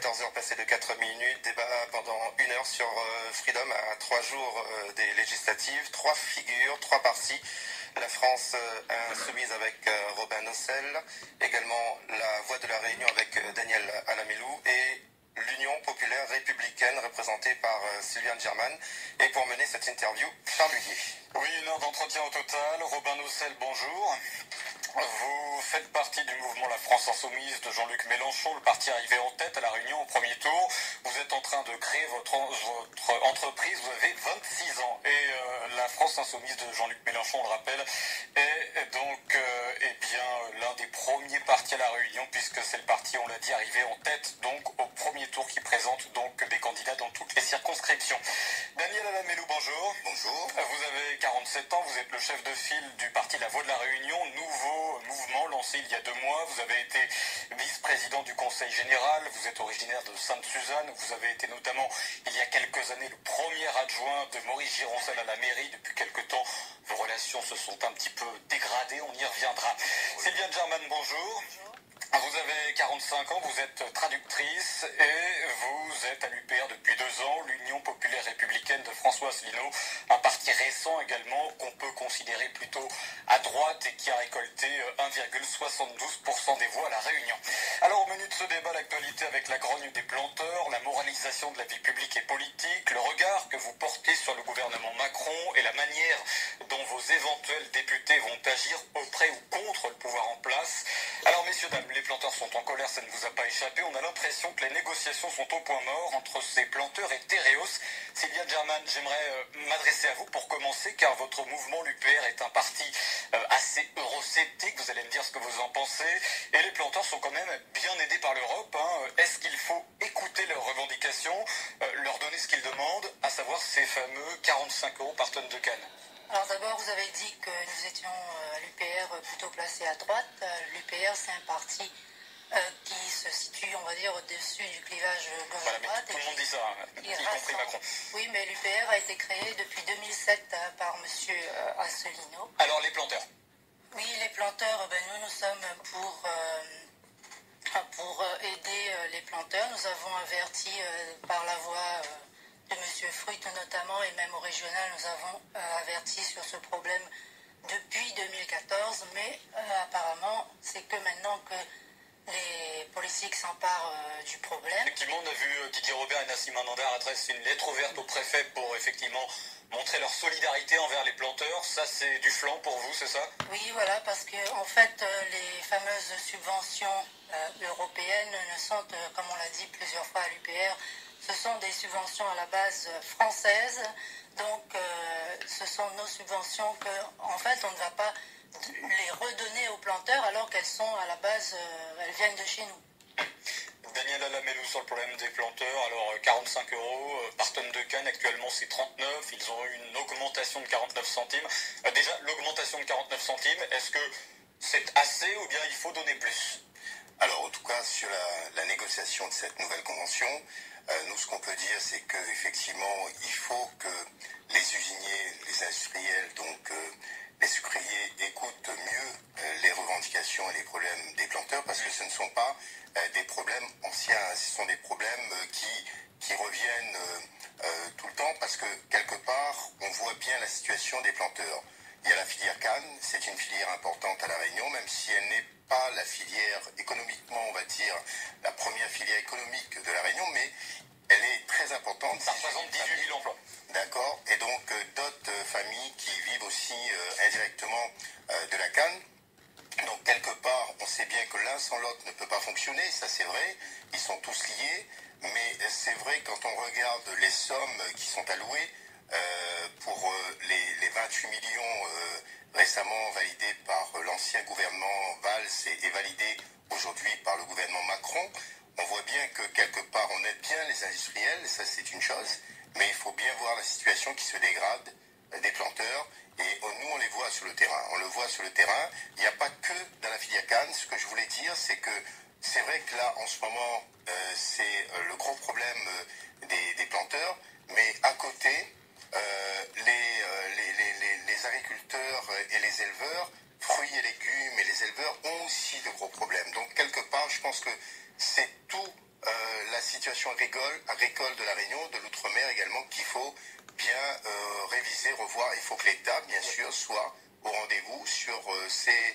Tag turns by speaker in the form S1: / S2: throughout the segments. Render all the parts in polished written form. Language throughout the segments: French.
S1: 14h passées de 4 minutes, débat pendant 1 heure sur Freedom à 3 jours des législatives, 3 figures, 3 partis. La France insoumise avec Robin Nossel, également la Voix de la Réunion avec Daniel Alamelou et l'Union populaire républicaine représentée par Sylviane Germain. Et pour mener cette interview, Charles Huguet.
S2: Oui, 1 heure d'entretien au total. Robin Nossel, bonjour. Vous faites partie du mouvement La France Insoumise de Jean-Luc Mélenchon, le parti arrivé en tête à La Réunion au premier tour. Vous êtes en train de créer votre entreprise, vous avez 26 ans. Et La France Insoumise de Jean-Luc Mélenchon, on le rappelle, est donc l'un des premiers partis à La Réunion, puisque c'est le parti, on l'a dit, arrivé en tête donc au premier tour qui présente donc des candidats dans toutes les circonscriptions. Daniel Alamelou, bonjour.
S1: Bonjour.
S2: Vous avez 47 ans, vous êtes le chef de file du parti La Voix de la Réunion, nouveau mouvement lancé il y a 2 mois. Vous avez été vice-président du Conseil général, vous êtes originaire de Sainte-Suzanne, vous avez été notamment il y a quelques années le premier adjoint de Maurice Gironcel à la mairie. Depuis quelques temps, vos relations se sont un petit peu dégradées, on y reviendra. Oui. Sylviane Germain, bonjour. Vous avez 45 ans, vous êtes traductrice et vous êtes à l'UPR depuis 2 ans, l'Union populaire républicaine de François Asselineau, un parti récent également qu'on peut considérer plutôt à droite et qui a récolté 1,72% des voix à La Réunion. Alors au menu de ce débat, l'actualité avec la grogne des planteurs, la moralisation de la vie publique et politique, le regard que vous portez sur le gouvernement Macron et la manière dont vos éventuels députés vont agir auprès ou contre le pouvoir en place. Alors messieurs, dames, les planteurs sont en colère, ça ne vous a pas échappé. On a l'impression que les négociations sont au point mort entre ces planteurs et Tereos. Sylviane Germain, j'aimerais m'adresser à vous pour commencer, car votre mouvement, l'UPR, est un parti assez eurosceptique. Vous allez me dire ce que vous en pensez. Et les planteurs sont quand même bien aidés par l'Europe. Est-ce qu'il faut écouter leurs revendications, leur donner ce qu'ils demandent, à savoir ces fameux 45 € par tonne de canne?
S3: Alors d'abord, vous avez dit que nous étions à l'UPR plutôt placés à droite. L'UPR, c'est un parti qui se situe, on va dire, au-dessus du clivage gauche-droite.
S2: Voilà, tout le monde dit ça, y compris Macron.
S3: Oui, mais l'UPR a été créé depuis 2007 par M. Asselineau.
S2: Alors les planteurs?
S3: Oui, les planteurs, nous sommes pour aider les planteurs. Nous avons averti par la voix de M. Fruit notamment, et même au régional, nous avons averti sur ce problème depuis 2014, mais apparemment, c'est que maintenant que les politiques s'emparent du problème.
S2: Effectivement, on a vu Didier Robert et Nassim Mandar adresser une lettre ouverte au préfet pour effectivement montrer leur solidarité envers les planteurs. Ça, c'est du flanc pour vous, c'est ça?
S3: Oui, voilà, parce que en fait, les fameuses subventions européennes ne sont, comme on l'a dit plusieurs fois à l'UPR, ce sont des subventions à la base françaises. Donc, ce sont nos subventions que, en fait, on ne va pas les redonner aux planteurs alors qu'elles sont à la base, elles viennent de chez nous.
S2: Daniel Alamelou sur le problème des planteurs. Alors 45 € par tonne de canne, actuellement c'est 39. Ils ont eu une augmentation de 49 centimes. Déjà, l'augmentation de 49 centimes, est-ce que c'est assez ou bien il faut donner plus?
S1: Alors en tout cas, sur la négociation de cette nouvelle convention, nous ce qu'on peut dire, c'est qu'effectivement, il faut que les usiniers, les industriels, donc les sucriers écoutent mieux les revendications et les problèmes des planteurs, parce que ce ne sont pas des problèmes anciens, ce sont des problèmes qui reviennent tout le temps, parce que quelque part, on voit bien la situation des planteurs. Il y a la filière canne, c'est une filière importante à La Réunion, même si elle n'est pas la filière économiquement, on va dire, la première filière économique de La Réunion, mais elle est très importante.
S2: Ça représente 18 000 emplois.
S1: D'accord, et donc d'autres familles qui vivent aussi indirectement de la canne. Donc quelque part, on sait bien que l'un sans l'autre ne peut pas fonctionner, ça c'est vrai, ils sont tous liés, mais c'est vrai quand on regarde les sommes qui sont allouées pour les 28 millions récemment validés par l'ancien gouvernement Valls et validés aujourd'hui par le gouvernement Macron, on voit bien que quelque part on aide bien les industriels, ça c'est une chose, mais il faut bien voir la situation qui se dégrade des planteurs. Et nous, on les voit sur le terrain. On le voit sur le terrain. Il n'y a pas que dans la filière canne. Ce que je voulais dire, c'est que c'est vrai que là, en ce moment, c'est le gros problème des planteurs. Mais à côté, les agriculteurs et les éleveurs, fruits et légumes, et les éleveurs ont aussi de gros problèmes. Donc, quelque part, je pense que c'est tout la situation agricole de la Réunion, de l'outre-mer également, qu'il faut bien réviser, revoir. Il faut que l'État, bien sûr, soit au rendez-vous sur ces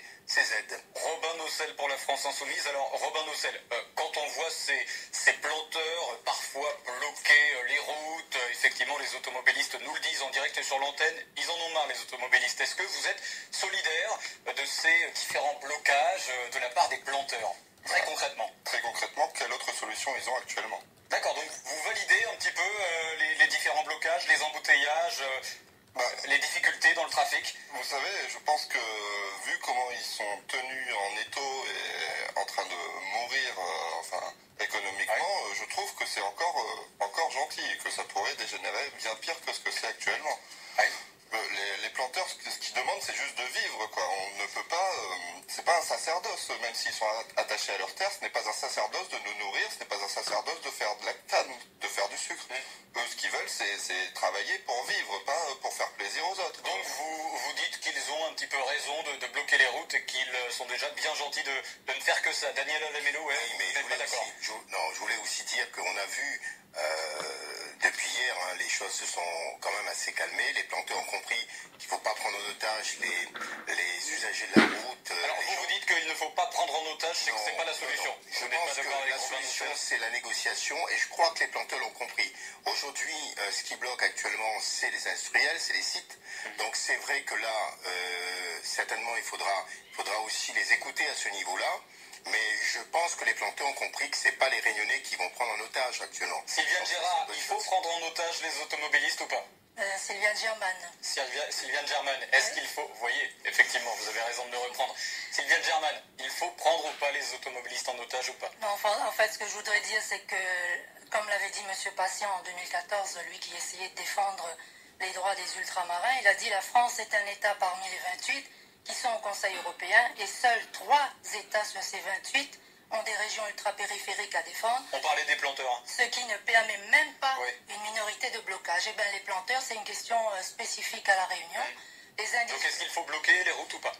S1: aides.
S2: Robin Nocel pour la France Insoumise. Alors, Robin Nocel, quand on voit ces planteurs parfois bloquer les routes, effectivement, les automobilistes nous le disent en direct sur l'antenne, ils en ont marre, les automobilistes. Est-ce que vous êtes solidaire de ces différents blocages de la part des planteurs? Très concrètement.
S4: Très concrètement, quelle autre solution ils ont actuellement?
S2: D'accord, donc vous validez un petit peu les différents blocages, les embouteillages, les difficultés dans le trafic?
S4: Vous savez, je pense que vu comment ils sont tenus en étau et en train de mourir économiquement, je trouve que c'est encore gentil et que ça pourrait dégénérer bien pire que ce que c'est actuellement. Les planteurs, ce qu'ils demandent, c'est juste de vivre, quoi. On ne peut pas... c'est pas un sacerdoce, même s'ils sont attachés à leur terre, ce n'est pas un sacerdoce de nous nourrir, ce n'est pas un sacerdoce de faire de la canne, de faire du sucre. Eux, ce qu'ils veulent, c'est travailler pour vivre, pas pour faire plaisir aux autres.
S2: Donc vous dites qu'ils ont un petit peu raison de bloquer les routes et qu'ils sont déjà bien gentils de ne faire que ça. Daniela Lamelo,
S1: oui, mais
S2: vous n'êtes pas d'accord?
S1: Je voulais aussi dire qu'on a vu... depuis hier, les choses se sont quand même assez calmées. Les planteurs ont compris qu'il ne faut pas prendre en otage les usagers de la route.
S2: Alors vous dites qu'il ne faut pas prendre en otage, c'est que ce n'est pas la solution.
S1: Je pense que la solution, c'est la négociation et je crois que les planteurs l'ont compris. Aujourd'hui, ce qui bloque actuellement, c'est les industriels, c'est les sites. Donc c'est vrai que là, certainement, il faudra aussi les écouter à ce niveau-là. Mais je pense que les planteurs ont compris que ce n'est pas les Réunionnais qui vont prendre en otage actuellement.
S2: Sylviane Gérard, il faut prendre en otage les automobilistes ou pas?
S3: Sylviane German.
S2: Sylviane German, est-ce qu'il faut... Vous voyez, effectivement, vous avez raison de me reprendre. Sylviane German, il faut prendre ou pas les automobilistes en otage ou pas?
S3: Non, en fait, ce que je voudrais dire, c'est que, comme l'avait dit M. Patient en 2014, lui qui essayait de défendre les droits des ultramarins, il a dit la France est un État parmi les 28 qui sont au Conseil européen et seuls 3 États sur ces 28 ont des régions ultra-périphériques à défendre.
S2: On parlait des planteurs. Hein.
S3: Ce qui ne permet même pas une minorité de blocage. Eh bien, les planteurs, c'est une question spécifique à la Réunion.
S2: Donc, est-ce qu'il faut bloquer les routes ou pas?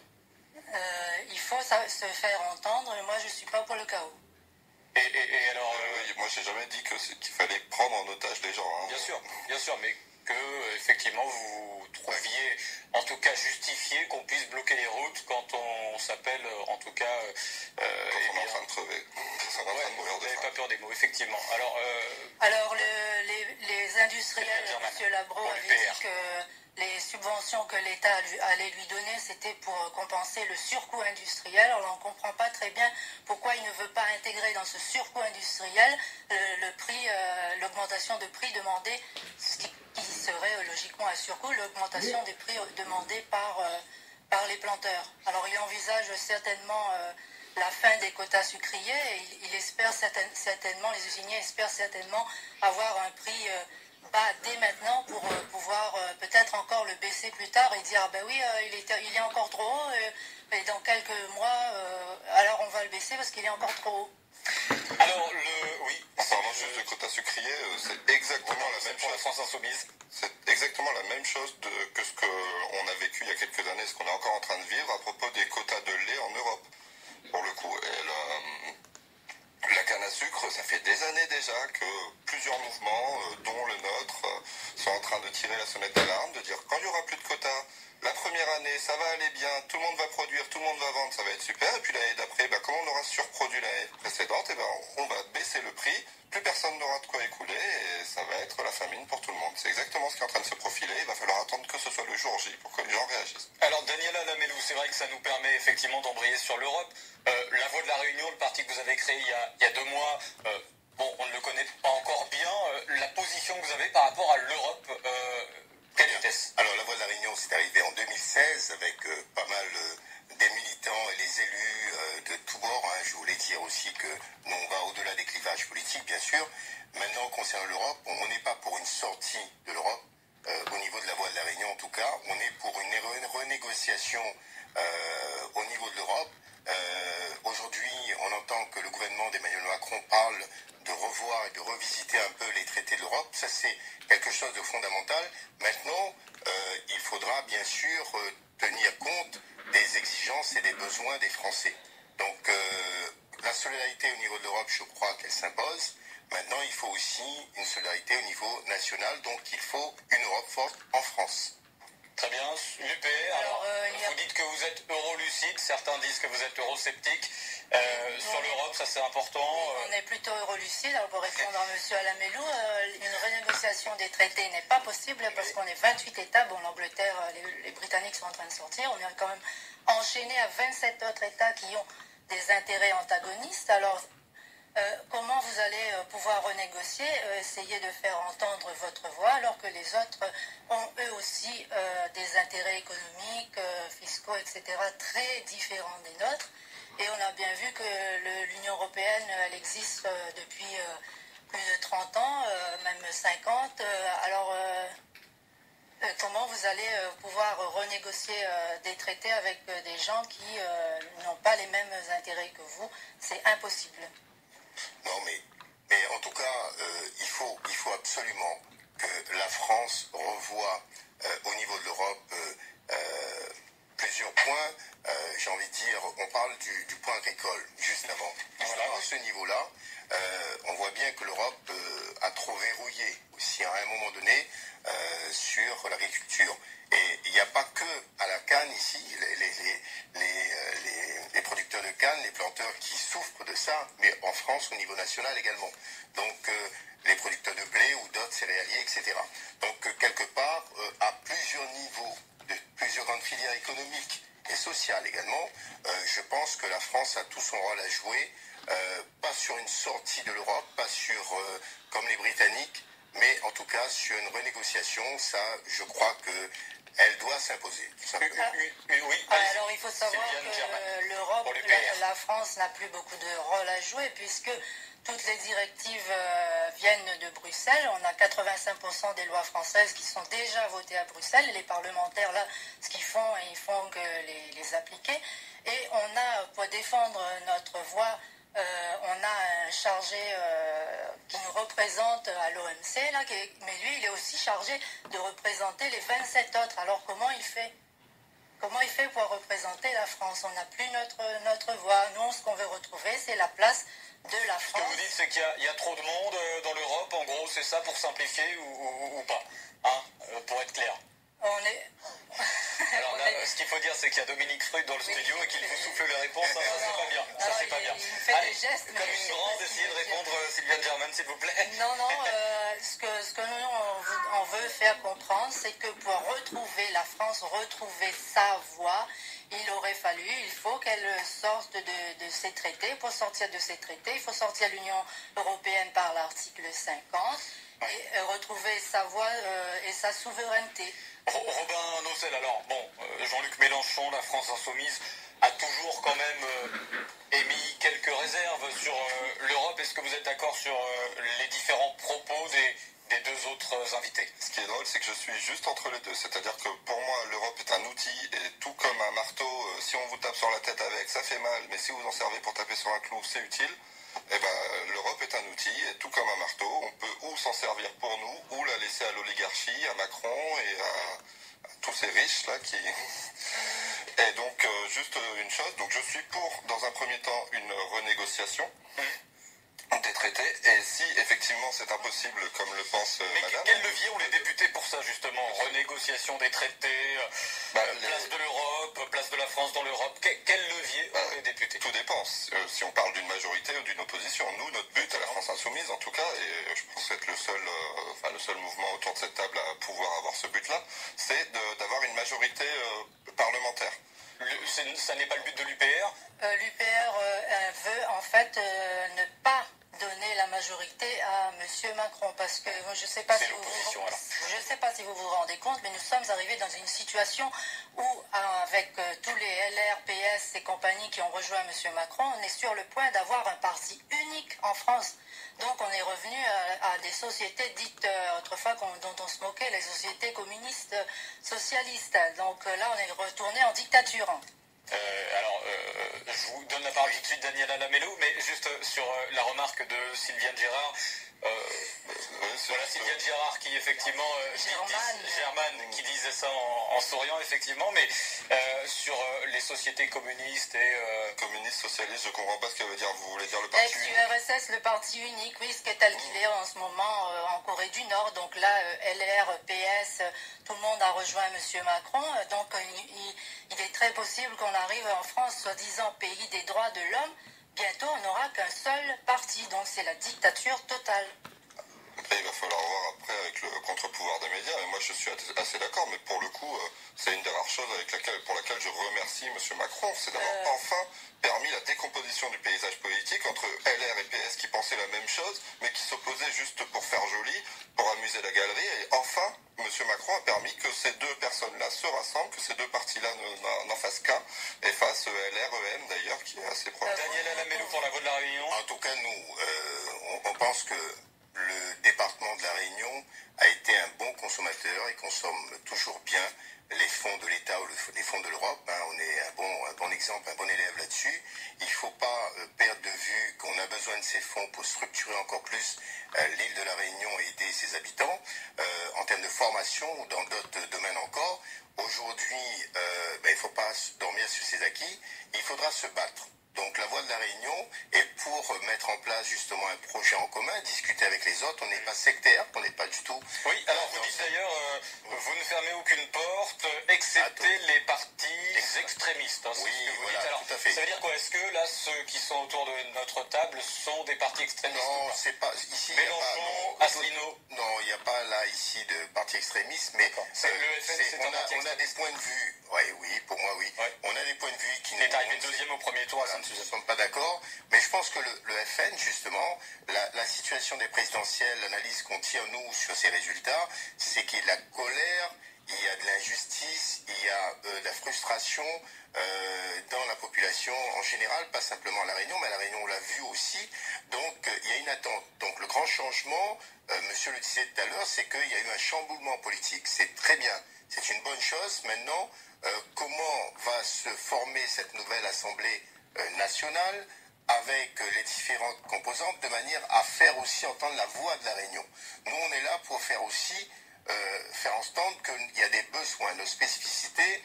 S3: Il faut se faire entendre, et moi, je ne suis pas pour le chaos.
S2: Et alors...
S4: moi, j'ai jamais dit qu'il fallait prendre en otage les gens. Hein.
S2: Bien sûr, mais que, effectivement, vous trouviez, en tout cas, justifié qu'on puisse bloquer les routes quand on s'appelle, en tout cas...
S4: quand on est en train de crever. On est en train de mourir de faim.
S2: Vous n'avez pas peur des mots, effectivement.
S3: Alors les industriels, M. Labro avait dit que les subventions que l'État allait lui donner, c'était pour compenser le surcoût industriel. Alors on ne comprend pas très bien pourquoi il ne veut pas intégrer dans ce surcoût industriel l'augmentation de prix demandée, ce qui serait logiquement un surcoût, l'augmentation des prix demandés par les planteurs. Alors il envisage certainement la fin des quotas sucriers et il espère certainement, les usiniers espèrent certainement avoir un prix bas dès maintenant pour pouvoir peut-être encore le baisser plus tard et dire ah ben oui il est encore trop haut et dans quelques mois alors on va le baisser parce qu'il est encore trop haut.
S2: Alors
S4: en parlant juste de quotas sucriers, c'est exactement la même chose.
S2: La France Insoumise.
S4: C'est exactement la même chose que ce qu'on a vécu il y a quelques années, ce qu'on est encore en train de vivre à propos des quotas de lait en Europe. Pour le coup, et la canne à sucre, ça fait des années déjà que plusieurs mouvements, dont le nôtre, sont en train de tirer la sonnette d'alarme, de dire quand il n'y aura plus de quotas, la première année, ça va aller bien, tout le monde va produire, tout le monde va vendre, ça va être super, et puis l'année d'après, comme on aura surproduit l'année précédente, on va baisser le prix, plus personne n'aura de quoi écouler, et ça va être la famine pour tout le monde. C'est exactement ce qui est en train de se profiler, il va falloir attendre que ce soit le jour J pour que les gens réagissent.
S2: Alors Daniela Lamelo, c'est vrai que ça nous permet effectivement d'embrayer sur l'Europe. La Voix de la Réunion, le parti que vous avez créé il y a 2 mois, on ne le connaît pas encore bien. La position que vous avez par rapport à l'Europe, quelle vitesse?
S1: Alors la Voix de la Réunion, c'est arrivé en 2016 avec pas mal des militants et les élus de tous bords. Hein. Je voulais dire aussi que nous, on va au-delà des clivages politiques, bien sûr. Maintenant, concernant l'Europe, on n'est pas pour une sortie de l'Europe. Au niveau de la Voix de la Réunion, en tout cas, on est pour une renégociation au niveau de l'Europe. Aujourd'hui, on entend que le gouvernement d'Emmanuel Macron parle de revoir et de revisiter un peu les traités de l'Europe. Ça, c'est quelque chose de fondamental. Maintenant, il faudra bien sûr tenir compte des exigences et des besoins des Français. Donc, la solidarité au niveau de l'Europe, je crois qu'elle s'impose. Maintenant, il faut aussi une solidarité au niveau national, donc il faut une Europe forte en France.
S2: Très bien. L'UPR, alors, vous dites que vous êtes eurolucide, certains disent que vous êtes eurosceptique. Sur l'Europe, ça c'est important.
S3: Oui, on est plutôt eurolucide. Alors pour répondre à M. Alamelou, une renégociation des traités n'est pas possible parce qu'on est 28 États. Bon, l'Angleterre, les Britanniques sont en train de sortir. On est quand même enchaîné à 27 autres États qui ont des intérêts antagonistes. Alors, comment vous allez pouvoir renégocier, essayer de faire entendre votre voix alors que les autres ont eux aussi des intérêts économiques, fiscaux, etc. très différents des nôtres. Et on a bien vu que l'Union européenne, elle existe depuis plus de 30 ans, même 50. Alors, comment vous allez pouvoir renégocier des traités avec des gens qui n'ont pas les mêmes intérêts que vous? C'est impossible.
S1: Non, mais en tout cas, il faut absolument que la France revoie au niveau de l'Europe plusieurs points. J'ai envie de dire, on parle du point agricole juste avant. Voilà. À ce niveau-là, on voit bien que l'Europe a trop verrouillé aussi à un moment donné sur l'agriculture. Et il n'y a pas que à la canne ici, les producteurs de canne, les planteurs qui souffrent de ça, mais en France au niveau national également. Donc les producteurs de blé ou d'autres céréaliers, etc. Donc quelque part, à plusieurs niveaux, de plusieurs grandes filières économiques et sociales également, je pense que la France a tout son rôle à jouer, pas sur une sortie de l'Europe, pas sur, comme les Britanniques, mais en tout cas sur une renégociation, ça je crois qu'elle doit s'imposer.
S2: Oui,
S3: alors il faut savoir que l'Europe, la France n'a plus beaucoup de rôle à jouer puisque toutes les directives viennent de Bruxelles. On a 85% des lois françaises qui sont déjà votées à Bruxelles. Et les parlementaires, là, ce qu'ils font, ils font que les appliquer. Et on a, pour défendre notre voix, on a un chargé qui nous représente à l'OMC, là, mais lui, il est aussi chargé de représenter les 27 autres. Alors comment il fait? Comment il fait pour représenter la France? On n'a plus notre voix. Nous, ce qu'on veut retrouver, c'est la place de la France.
S2: Ce que vous dites, c'est qu'il y a trop de monde dans l'Europe, en gros, c'est ça pour simplifier ou pas, hein, pour être clair.
S3: On est...
S2: Alors là, ce qu'il faut dire, c'est qu'il y a Dominique Fruit dans le studio et qu'il vous souffle les réponses. Ça, c'est pas bien. Ça, c'est pas bien.
S3: Il fait
S2: Allez,
S3: des gestes,
S2: comme une grande, essayez de répondre, Sylviane Germain, s'il vous plaît.
S3: Non, ce que nous, on veut faire comprendre, c'est que pour retrouver la France, retrouver sa voix, il faut qu'elle sorte de ces traités. Pour sortir de ces traités, il faut sortir l'Union européenne par l'article 50 et retrouver sa voix et sa souveraineté.
S2: Robin Nocel, alors, bon, Jean-Luc Mélenchon, la France Insoumise, a toujours quand même émis quelques réserves sur l'Europe. Est-ce que vous êtes d'accord sur les différents propos des deux autres invités?
S4: Ce qui est drôle, c'est que je suis juste entre les deux. C'est-à-dire que pour moi, l'Europe est un outil et tout comme un marteau, si on vous tape sur la tête avec, ça fait mal, mais si vous en servez pour taper sur un clou, c'est utile. Eh ben, l'Europe est un outil et tout comme un marteau, on peut ou s'en servir pour nous ou la laisser à l'oligarchie, à Macron et à tous ces riches là qui... Et donc, juste une chose, donc je suis pour, dans un premier temps, une renégociation des traités, et si effectivement c'est impossible, comme le pense madame...
S2: Quel levier ont les députés pour ça, justement? Renégociation des traités, place de l'Europe, place de la France dans l'Europe, quel levier ont les députés?
S4: Tout dépend, si on parle d'une majorité ou d'une opposition. Nous, notre but à la France Insoumise, en tout cas, et je pense être le seul mouvement autour de cette table à pouvoir avoir ce but-là, c'est d'avoir une majorité parlementaire.
S2: Ça n'est pas le but de l'UPR?
S3: L'UPR veut en fait ne pas donner la majorité à M. Macron parce que je ne sais pas si vous vous rendez compte, mais nous sommes arrivés dans une situation où avec tous les LR, PS et compagnie qui ont rejoint M. Macron, on est sur le point d'avoir un parti unique en France. Donc on est revenu à des sociétés dites autrefois dont on se moquait, les sociétés communistes socialistes. Donc là on est retourné en dictature.
S2: Je vous donne la parole tout de suite, Daniela Lamellou, mais juste sur la remarque de Sylviane Gérard. Voilà, Sylviane Gérard qui effectivement Germaine qui disait ça en souriant effectivement, mais sur les sociétés communistes et
S4: communistes, socialistes, je comprends pas ce que veut dire. Vous voulez dire le parti unique?
S3: Ex-URSS, le parti unique, oui, ce qui est tel qu'il est en ce moment en Corée du Nord. Donc là, LR, PS, tout le monde a rejoint M. Macron. Donc il est très possible qu'on arrive en France, soi-disant pays des droits de l'homme. Bientôt, on n'aura qu'un seul parti, donc c'est la dictature totale.
S4: Après, il va falloir voir après avec le contre-pouvoir des médias, et moi je suis assez d'accord, mais pour le coup, c'est une des rares choses pour laquelle je remercie M. Macron, c'est d'avoir enfin permis la décomposition du paysage politique entre LR et PS qui pensaient la même chose, mais qui s'opposaient juste pour faire joli, pour amuser la galerie, et enfin, M. Macron a permis que ces deux personnes-là se rassemblent, que ces deux partis-là n'en fassent qu'un, et fassent LR-EM d'ailleurs, qui est assez proche.
S2: Daniela Lamellou pour la Voix de la Réunion.
S1: En tout cas, nous, on pense que le département de la Réunion a été un bon consommateur et consomme toujours bien les fonds de l'État ou les fonds de l'Europe. On est un bon exemple, un bon élève là-dessus. Il ne faut pas perdre de vue qu'on a besoin de ces fonds pour structurer encore plus l'île de la Réunion et aider ses habitants en termes de formation ou dans d'autres domaines encore. Aujourd'hui, il ne faut pas dormir sur ses acquis. Il faudra se battre. Donc la Voix de la Réunion est pour mettre en place justement un projet en commun, discuter avec les autres. On n'est pas sectaire, on n'est pas du tout.
S2: Oui, alors vous dites d'ailleurs, vous ne fermez aucune porte, excepté les partis extrémistes. Hein,
S1: oui,
S2: ce que vous
S1: voilà,
S2: dites. Alors,
S1: tout à fait.
S2: Ça veut dire quoi? Est-ce que là, ceux qui sont autour de notre table sont des partis extrémistes?
S1: Non, c'est pas ici.
S2: Mélenchon, Asselineau.
S1: Non, il n'y a pas là ici de parti extrémiste, mais
S2: le FN, c'est un parti
S1: on a des points de vue. Oui, pour moi, oui.
S2: Ouais.
S1: On a des points de vue qui
S2: Il est arrivé deuxième au premier tour.
S1: Voilà, nous ne sommes pas d'accord, mais je pense que le FN, justement, la situation des présidentielles, l'analyse qu'on tire, nous, sur ces résultats, c'est qu'il y a de la colère, il y a de l'injustice, il y a de la frustration dans la population en général, pas simplement à La Réunion, mais à La Réunion, on l'a vu aussi. Donc, il y a une attente. Donc, le grand changement, monsieur le disait tout à l'heure, c'est qu'il y a eu un chamboulement politique. C'est très bien, c'est une bonne chose. Maintenant, comment va se former cette nouvelle Assemblée nationale avec les différentes composantes de manière à faire aussi entendre la voix de la Réunion. Nous, on est là pour faire aussi faire entendre qu'il y a des besoins, nos spécificités.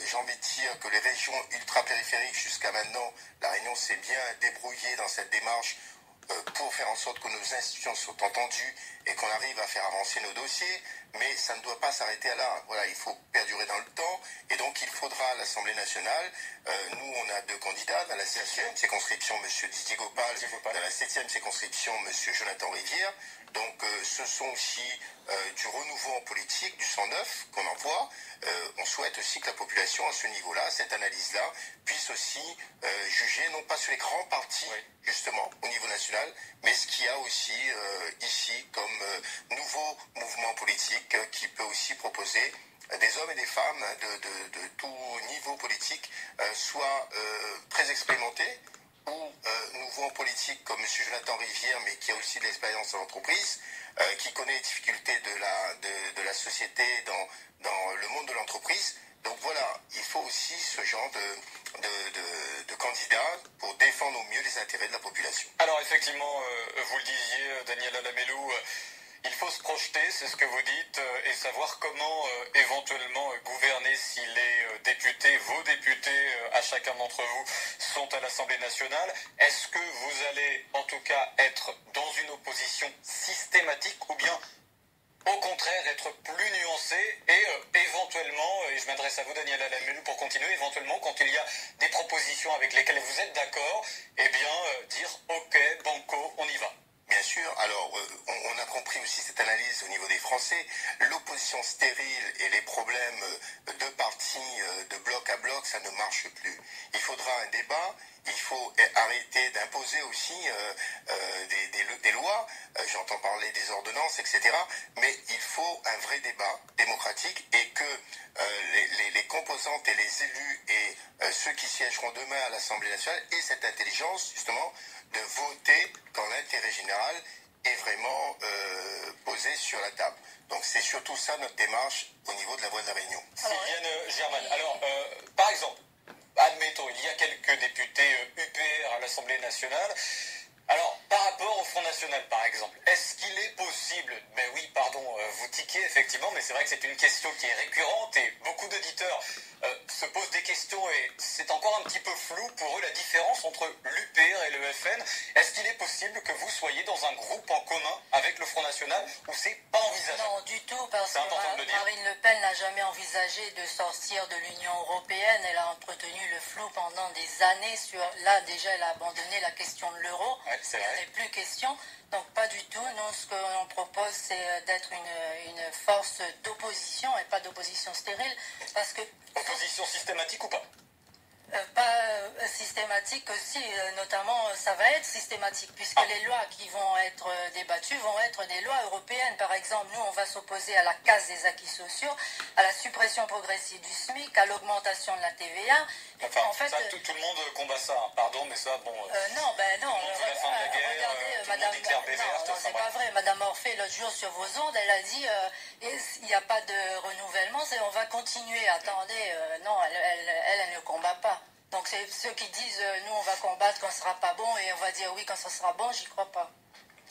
S1: J'ai envie de dire que les régions ultra-périphériques, jusqu'à maintenant, la Réunion s'est bien débrouillée dans cette démarche pour faire en sorte que nos institutions soient entendues et qu'on arrive à faire avancer nos dossiers, mais ça ne doit pas s'arrêter à là. Voilà, il faut perdurer dans le temps, et donc il faudra à l'Assemblée nationale, nous on a deux candidats, dans la 6e circonscription, M. Didier Gopal, dans la 7e circonscription, M. Jonathan Rivière, donc ce sont aussi du renouveau en politique, du sang neuf qu'on envoie. On souhaite aussi que la population, à ce niveau-là, cette analyse-là, puisse aussi juger, non pas sur les grands partis, justement, au niveau national, mais ce qu'il y a aussi ici comme nouveau mouvement politique qui peut aussi proposer des hommes et des femmes de tout niveau politique, soit très expérimentés, ou nouveau en politique comme M. Jonathan Rivière, mais qui a aussi de l'expérience en entreprise, qui connaît les difficultés de la société dans le monde de l'entreprise. Donc voilà, il faut aussi ce genre de candidats pour défendre au mieux les intérêts de la population.
S2: Alors effectivement, vous le disiez, Daniela Lamellou, il faut se projeter, c'est ce que vous dites, et savoir comment éventuellement gouverner si les députés, vos députés, à chacun d'entre vous, sont à l'Assemblée nationale. Est-ce que vous allez en tout cas être dans une opposition systématique ou bien au contraire être plus nuancé et éventuellement, et je m'adresse à vous Daniela Lamellou pour continuer, éventuellement quand il y a des propositions avec lesquelles vous êtes d'accord, eh bien dire ok, banco, on y va.
S1: Bien sûr, alors on a compris aussi cette analyse au niveau des Français, l'opposition stérile et les problèmes de partis, de bloc à bloc, ça ne marche plus. Il faudra un débat, il faut arrêter d'imposer aussi des lois, j'entends parler des ordonnances, etc. Mais il faut un vrai débat démocratique et que les composantes et les élus et ceux qui siégeront demain à l'Assemblée nationale aient cette intelligence justement de voter quand l'intérêt général est vraiment posé sur la table. Donc c'est surtout ça notre démarche au niveau de la Voix de la Réunion.
S2: Sylviane Germaine, alors par exemple, admettons, il y a quelques députés l'Assemblée nationale. Alors, par rapport au Front National, par exemple, est-ce qu'il est possible, ben oui, pardon, vous tiquez effectivement, mais c'est vrai que c'est une question qui est récurrente et beaucoup d'auditeurs se posent des questions et c'est encore un petit peu flou pour eux la différence entre l'UPR et le FN. Est-ce qu'il est possible que vous soyez dans un groupe en commun avec le Front National ou c'est pas envisageable?
S3: Non, du tout, parce
S2: C'est important de
S3: que
S2: le dire.
S3: Marine Le Pen n'a jamais envisagé de sortir de l'Union européenne. Elle a entretenu le flou pendant des années. Là, déjà, elle a abandonné la question de l'euro.
S2: Ouais, c'est
S3: Il
S2: vrai.
S3: n'y en a plus question. Donc, pas du tout. Nous, ce qu'on propose, c'est d'être une force d'opposition et pas d'opposition stérile. Parce que
S2: Opposition systématique ou pas?
S3: pas systématique aussi, notamment ça va être systématique puisque les lois qui vont être débattues vont être des lois européennes. Par exemple, nous on va s'opposer à la casse des acquis sociaux, à la suppression progressive du SMIC, à l'augmentation de la TVA.
S2: Enfin,
S3: en fait,
S2: ça, tout le monde combat ça, hein. Pardon, mais ça, bon...
S3: non,
S2: tout le monde veut la fin de la guerre,
S3: regardez,
S2: tout le monde déclare baie verte,
S3: non,
S2: enfin,
S3: c'est pas
S2: bref.
S3: vrai. Madame Orphée, l'autre jour sur vos ondes, elle a dit il n'y a pas de renouvellement, on va continuer. Attendez, non, elle ne combat pas. Donc c'est ceux qui disent nous on va combattre quand ce sera pas bon et on va dire oui quand ça sera bon, j'y crois pas.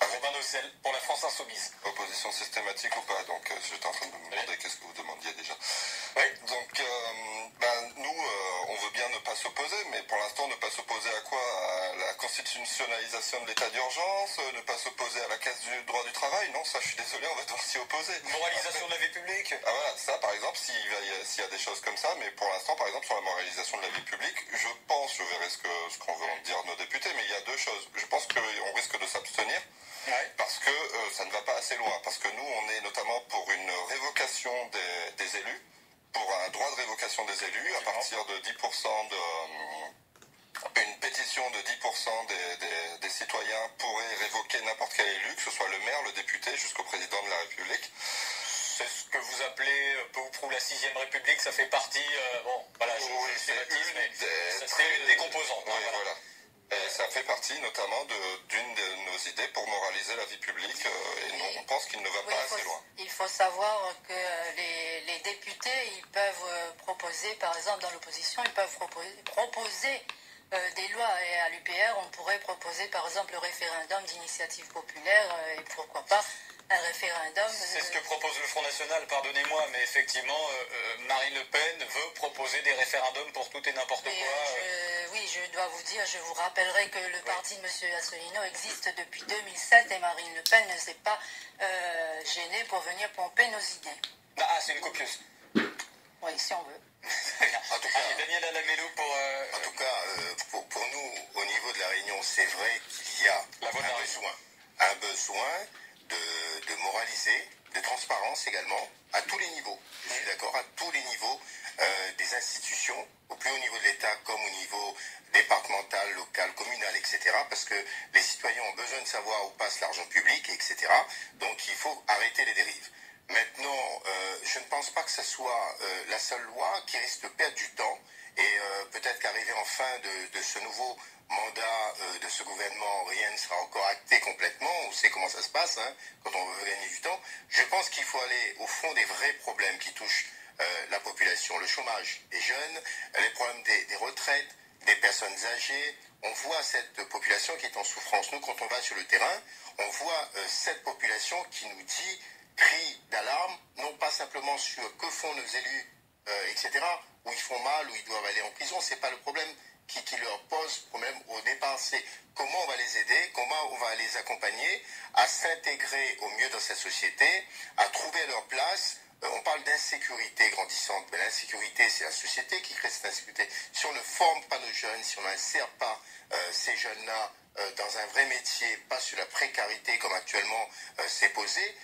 S2: Robin Nocel, pour la France Insoumise.
S4: Opposition systématique ou pas? Donc j'étais en train de me demander qu'est-ce que vous demandiez déjà.
S2: Oui.
S4: Donc nous, on veut bien ne pas s'opposer, mais pour l'instant ne pas s'opposer à quoi? À la constitutionnalisation de l'état d'urgence, ne pas s'opposer à la casse du droit du travail? Non, ça je suis désolé, on va devoir s'y opposer.
S2: Moralisation de la vie publique.
S4: Ah voilà, ça par exemple, s'il y a des choses comme ça, mais pour l'instant par exemple sur la moralisation de la vie publique, je pense, je verrai ce qu'on veut en dire nos députés, mais il y a deux choses. Je pense qu'on risque de s'abstenir.
S2: Ouais.
S4: Parce que ça ne va pas assez loin. Parce que nous, on est notamment pour une révocation des élus, pour un droit de révocation des élus, à partir de 10% une pétition de 10% des citoyens pourrait révoquer n'importe quel élu, que ce soit le maire, le député, jusqu'au président de la République.
S2: C'est ce que vous appelez peu ou prou la 6ème République, ça fait partie, bon, voilà,
S4: Oui, c'est
S2: une des composantes.
S4: Oui, voilà. Et ça fait partie notamment d'une de nos idées pour moraliser la vie publique et nous, on pense qu'il ne va pas assez loin.
S3: Il faut savoir que les députés, ils peuvent proposer, par exemple dans l'opposition, ils peuvent proposer des lois et à l'UPR, on pourrait proposer par exemple le référendum d'initiative populaire et pourquoi pas un référendum.
S2: C'est ce que propose le Front National, pardonnez-moi, mais effectivement, Marine Le Pen veut proposer des référendums pour tout et n'importe quoi.
S3: Oui, je dois vous dire, je vous rappellerai que le parti de M. Asselineau existe depuis 2007 et Marine Le Pen ne s'est pas gênée pour venir pomper nos idées.
S2: Ah, c'est une copieuse.
S3: Oui, si on veut.
S4: En tout cas,
S2: allez, Daniel Alamelou pour...
S1: En tout cas, pour nous, au niveau de la Réunion, c'est vrai qu'il y a un besoin de moraliser, de transparence également, à tous les niveaux. Je suis d'accord, à tous les niveaux des institutions, au plus haut niveau de l'État comme au niveau départemental, local, communal, etc. Parce que les citoyens ont besoin de savoir où passe l'argent public, etc. Donc il faut arrêter les dérives. Maintenant, je ne pense pas que ce soit la seule loi qui risque de perdre du temps et peut-être qu'arrivé en fin de ce nouveau mandat de ce gouvernement, rien ne sera encore acté complètement, on sait comment ça se passe quand on veut gagner du temps. Je pense qu'il faut aller au fond des vrais problèmes qui touchent la population, le chômage des jeunes, les problèmes des retraites, des personnes âgées. On voit cette population qui est en souffrance. Nous, quand on va sur le terrain, on voit cette population qui nous dit cri d'alarme, non pas simplement sur que font nos élus, etc., où ils font mal, où ils doivent aller en prison, c'est pas le problème qui leur pose problème au départ, c'est comment on va les aider, comment on va les accompagner à s'intégrer au mieux dans cette société, à trouver leur place. On parle d'insécurité grandissante, mais l'insécurité, c'est la société qui crée cette insécurité. Si on ne forme pas nos jeunes, si on n'insère pas ces jeunes-là dans un vrai métier, pas sur la précarité comme actuellement c'est posé,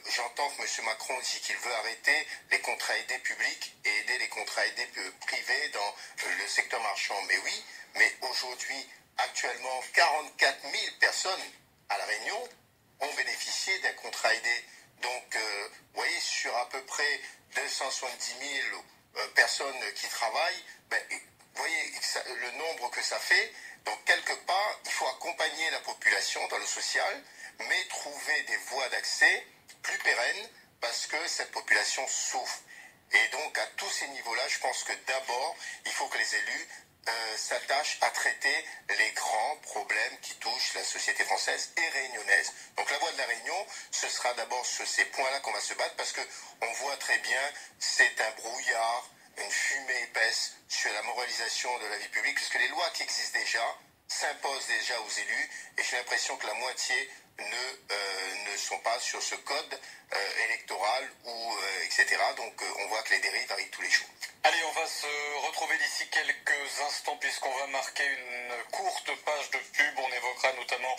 S1: j'entends que M. Macron dit qu'il veut arrêter les contrats aidés publics et aider les contrats aidés privés dans le secteur marchand. Mais oui, mais aujourd'hui, actuellement, 44 000 personnes à La Réunion ont bénéficié d'un contrat aidé. Donc, vous voyez, sur à peu près 270 000 personnes qui travaillent, vous voyez le nombre que ça fait. Donc, quelque part, il faut accompagner la population dans le social, mais trouver des voies d'accès plus pérennes parce que cette population souffre. Et donc, à tous ces niveaux-là, je pense que d'abord, il faut que les élus s'attachent à traiter les grands problèmes qui touchent la société française et réunionnaise. Donc la voix de la Réunion, ce sera d'abord sur ces points-là qu'on va se battre parce qu'on voit très bien, c'est un brouillard, une fumée épaisse sur la moralisation de la vie publique, puisque les lois qui existent déjà s'imposent déjà aux élus, et j'ai l'impression que la moitié ne sont pas sur ce code électoral, etc. Donc on voit que les dérives arrivent tous les jours.
S2: Allez, on va se retrouver d'ici quelques instants puisqu'on va marquer une courte page de pub. On évoquera notamment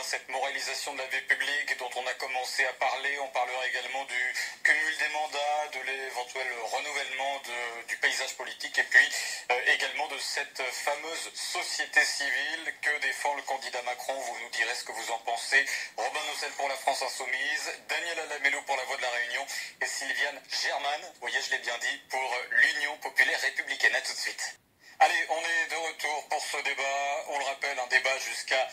S2: cette moralisation de la vie publique dont on a commencé à parler. On parlera également du cumul des mandats, de l'éventuel renouvellement du paysage politique et puis également de cette fameuse société civile que défend le candidat Macron. Vous nous direz ce que vous en pensez. Robin Nocel pour la France Insoumise, Daniel Alamelo pour la Voix de la Réunion et Sylviane Germain, vous voyez je l'ai bien dit, pour l'Union Populaire Républicaine. À tout de suite. Allez, on est de retour pour ce débat. On le rappelle, un débat jusqu'à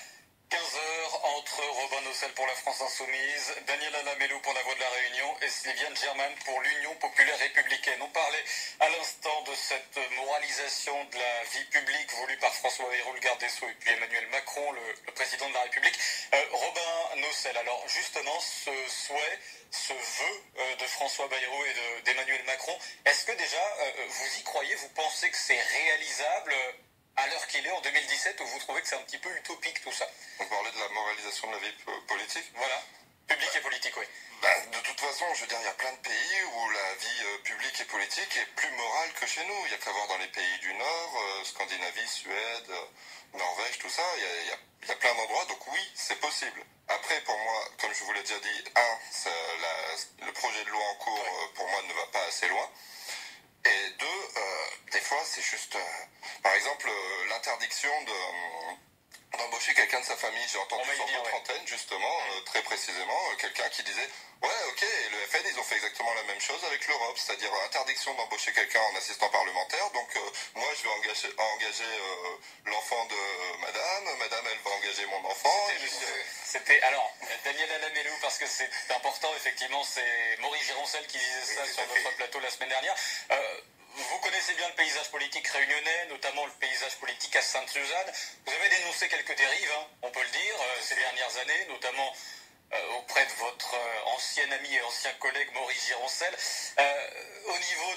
S2: 15h entre Robin Nocel pour la France Insoumise, Daniel Alamelo pour la Voix de la Réunion et Sylviane Germain pour l'Union Populaire Républicaine. On parlait à l'instant de cette moralisation de la vie publique voulue par François Bayrou, le garde des Sceaux, et puis Emmanuel Macron, le président de la République. Robin Nocel, alors justement, ce souhait, ce vœu de François Bayrou et d'Emmanuel Macron, est-ce que déjà vous y croyez, vous pensez que c'est réalisable à l'heure qu'il est en 2017, ou vous trouvez que c'est un petit peu utopique tout ça?
S4: On parlait de la moralisation de la vie politique.
S2: Voilà, publique et politique, oui.
S4: De toute façon, je veux dire, il y a plein de pays où la vie publique et politique est plus morale que chez nous. Il y a qu'à voir dans les pays du Nord, Scandinavie, Suède, Norvège, tout ça. Il y a plein d'endroits, donc oui, c'est possible. Après, pour moi, comme je vous l'ai déjà dit, le projet de loi en cours, pour moi, ne va pas assez loin. Et deux, des fois, c'est juste... par exemple, l'interdiction d'embaucher quelqu'un de sa famille. J'ai entendu sur votre antenne, justement, très précisément, quelqu'un qui disait « Ouais, ok, et le FN, ils ont fait exactement la même chose avec l'Europe, c'est-à-dire interdiction d'embaucher quelqu'un en assistant parlementaire. Donc, moi, je vais engager l'enfant de madame, elle va engager mon enfant. »
S2: Alors, Daniel Alamelo, parce que c'est important, effectivement, c'est Maurice Gironcel qui disait ça sur notre plateau la semaine dernière. Vous connaissez bien le paysage politique réunionnais, notamment le paysage politique à Sainte-Suzanne. Vous avez dénoncé quelques dérives, hein, on peut le dire, ces dernières années, notamment auprès de votre ancien ami et ancien collègue Maurice Gironcel. Au niveau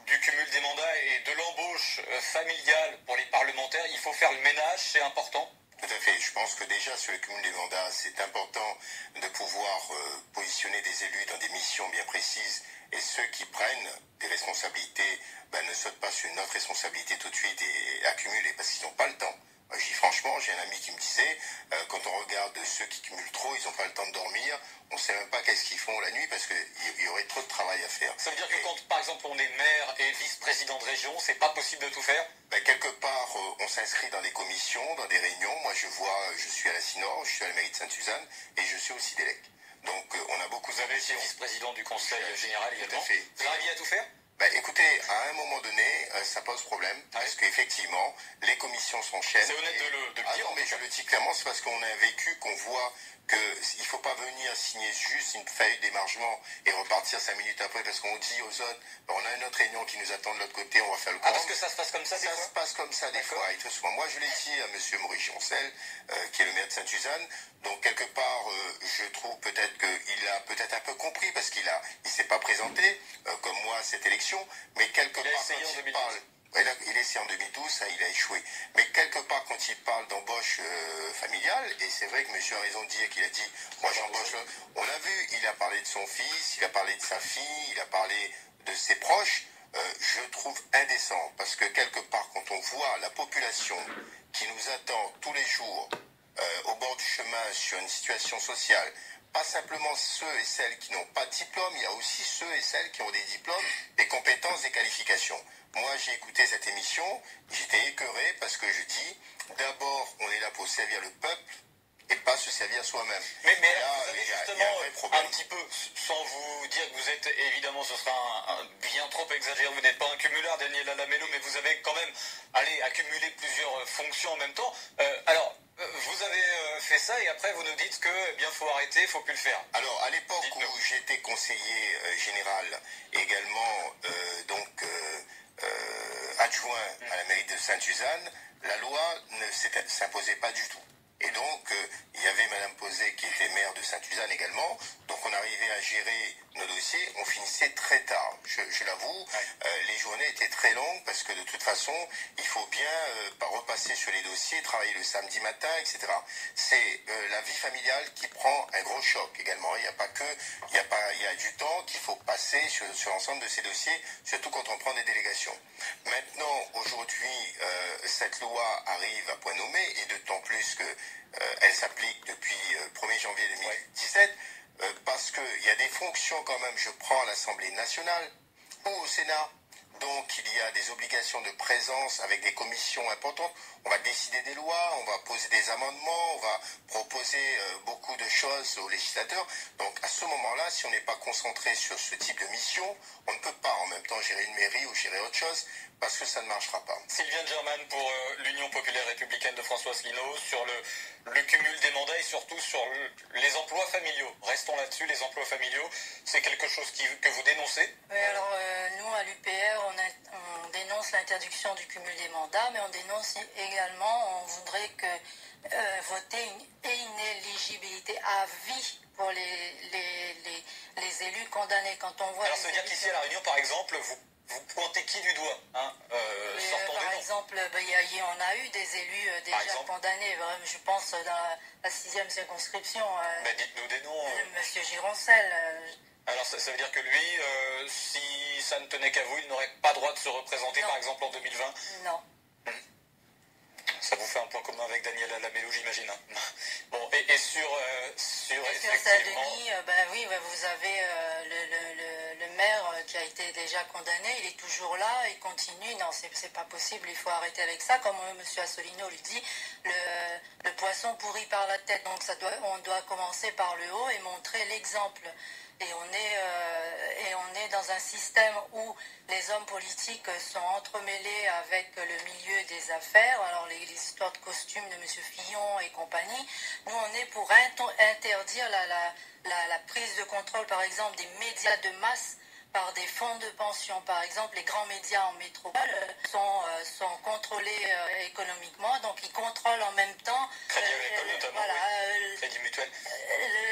S2: du cumul des mandats et de l'embauche familiale pour les parlementaires, il faut faire le ménage, c'est important.
S1: Tout à fait. Je pense que déjà sur le cumul des mandats, c'est important de pouvoir positionner des élus dans des missions bien précises, et ceux qui prennent des responsabilités ne sautent pas sur une autre responsabilité tout de suite et accumulent parce qu'ils n'ont pas le temps. Moi, je dis franchement, j'ai un ami qui me disait, quand on regarde ceux qui cumulent trop, ils n'ont pas le temps de dormir, on ne sait même pas qu'est-ce qu'ils font la nuit parce qu'il y aurait trop de travail à faire.
S2: Ça veut dire que quand, par exemple, on est maire et vice-président de région, c'est pas possible de tout faire?
S1: Quelque part, on s'inscrit dans des commissions, dans des réunions. Moi, je suis à la CINOR, je suis à la mairie de Sainte-Suzanne et je suis aussi délègue. Donc, on a beaucoup de...
S2: Vous avez été vice-président du conseil général également.
S1: Tout à fait.
S2: Vous arriviez à tout faire?
S1: Écoutez, à un moment donné, ça pose problème, parce qu'effectivement, les commissions s'enchaînent.
S2: C'est honnête de le dire.
S1: Non, mais je le dis clairement, c'est parce qu'on a un vécu, qu'on voit qu'il ne faut pas venir signer juste une feuille d'émargement et repartir 5 minutes après, parce qu'on dit aux autres, on a une autre réunion qui nous attend de l'autre côté, on va faire le
S2: parce que ça se passe comme ça des fois?
S1: Ça se passe comme ça des fois, et très souvent. Moi, je l'ai dit à M. Maurice Gironcel, qui est le maire de Sainte-Suzanne, donc quelque part, je trouve peut-être qu'il a peut-être un peu compris, parce qu'il s'est pas présenté, comme moi, à cette élection, mais quelque part, quand il parle... Il a essayé en 2012, ça il a échoué. Mais quelque part quand il parle d'embauche familiale, et c'est vrai que monsieur a raison de dire qu'il a dit, moi j'embauche, on l'a vu, il a parlé de son fils, il a parlé de sa fille, il a parlé de ses proches, je trouve indécent, parce que quelque part quand on voit la population qui nous attend tous les jours au bord du chemin sur une situation sociale, pas simplement ceux et celles qui n'ont pas de diplôme, il y a aussi ceux et celles qui ont des diplômes, des compétences, des qualifications. Moi, j'ai écouté cette émission, j'étais écœuré parce que je dis, d'abord, on est là pour servir le peuple et pas se servir soi-même.
S2: Mais là, vous avez justement un petit peu, sans vous dire que vous êtes, évidemment, ce sera bien trop exagéré, vous n'êtes pas un cumulard, Daniel Alamelo, mais vous avez quand même accumulé plusieurs fonctions en même temps. Alors, vous avez fait ça et après vous nous dites que eh bien faut arrêter, faut plus le faire.
S1: Alors, à l'époque où j'étais conseiller général, également adjoint à la mairie de Sainte-Suzanne, la loi ne s'imposait pas du tout. Et donc, il y avait Madame Posé qui était maire de Sainte-Suzanne également. Donc, on arrivait à gérer nos dossiers. On finissait très tard, je l'avoue. Les journées étaient très longues parce que de toute façon, il faut bien repasser sur les dossiers, travailler le samedi matin, etc. C'est la vie familiale qui prend un gros choc également. Il n'y a pas que, il y a du temps qu'il faut passer sur l'ensemble de ces dossiers, surtout quand on prend des délégations. Maintenant, aujourd'hui, cette loi arrive à point nommé et d'autant plus que elle s'applique depuis 1er janvier 2017 parce qu'il y a des fonctions quand même, je prends à l'Assemblée nationale ou au Sénat. Donc il y a des obligations de présence avec des commissions importantes. On va décider des lois, on va poser des amendements, on va proposer beaucoup de choses aux législateurs. Donc à ce moment-là, si on n'est pas concentré sur ce type de mission, on ne peut pas en même temps gérer une mairie ou gérer autre chose parce que ça ne marchera pas.
S2: Sylviane Germain pour l'Union populaire républicaine de François Asselineau sur le cumul des mandats et surtout sur les emplois familiaux. Restons là-dessus, les emplois familiaux, c'est quelque chose que vous dénoncez?
S3: Oui, alors nous à l'UPR, on dénonce l'interdiction du cumul des mandats, mais on dénonce également, on voudrait voter une inéligibilité à vie pour les élus condamnés. Quand on voit
S2: alors ça veut dire qu'ici à La Réunion, par exemple, vous pointez qui du doigt
S3: par exemple, on a eu des élus déjà condamnés, je pense dans la 6e circonscription.
S2: Dites-nous des noms.
S3: Monsieur Gironcel.
S2: Alors ça veut dire que lui, si ça ne tenait qu'à vous, il n'aurait pas droit de se représenter, par exemple, en 2020?
S3: Non.
S2: Ça vous fait un point commun avec Daniel Lamellou, j'imagine. Bon, et sur
S3: Saint-Denis, oui, vous avez le maire qui a été déjà condamné, il est toujours là, il continue. Non, c'est pas possible, il faut arrêter avec ça. Comme M. Asselineau lui dit, le poisson pourrit par la tête. Donc on doit commencer par le haut et montrer l'exemple. Et on est dans un système où les hommes politiques sont entremêlés avec le milieu des affaires. Alors les histoires de costumes de M. Fillon et compagnie. Nous, on est pour interdire la prise de contrôle, par exemple, des médias de masse par des fonds de pension. Par exemple, les grands médias en métropole sont contrôlés économiquement, donc ils contrôlent en même temps
S2: Crédit Agricole notamment, Crédit Mutuel.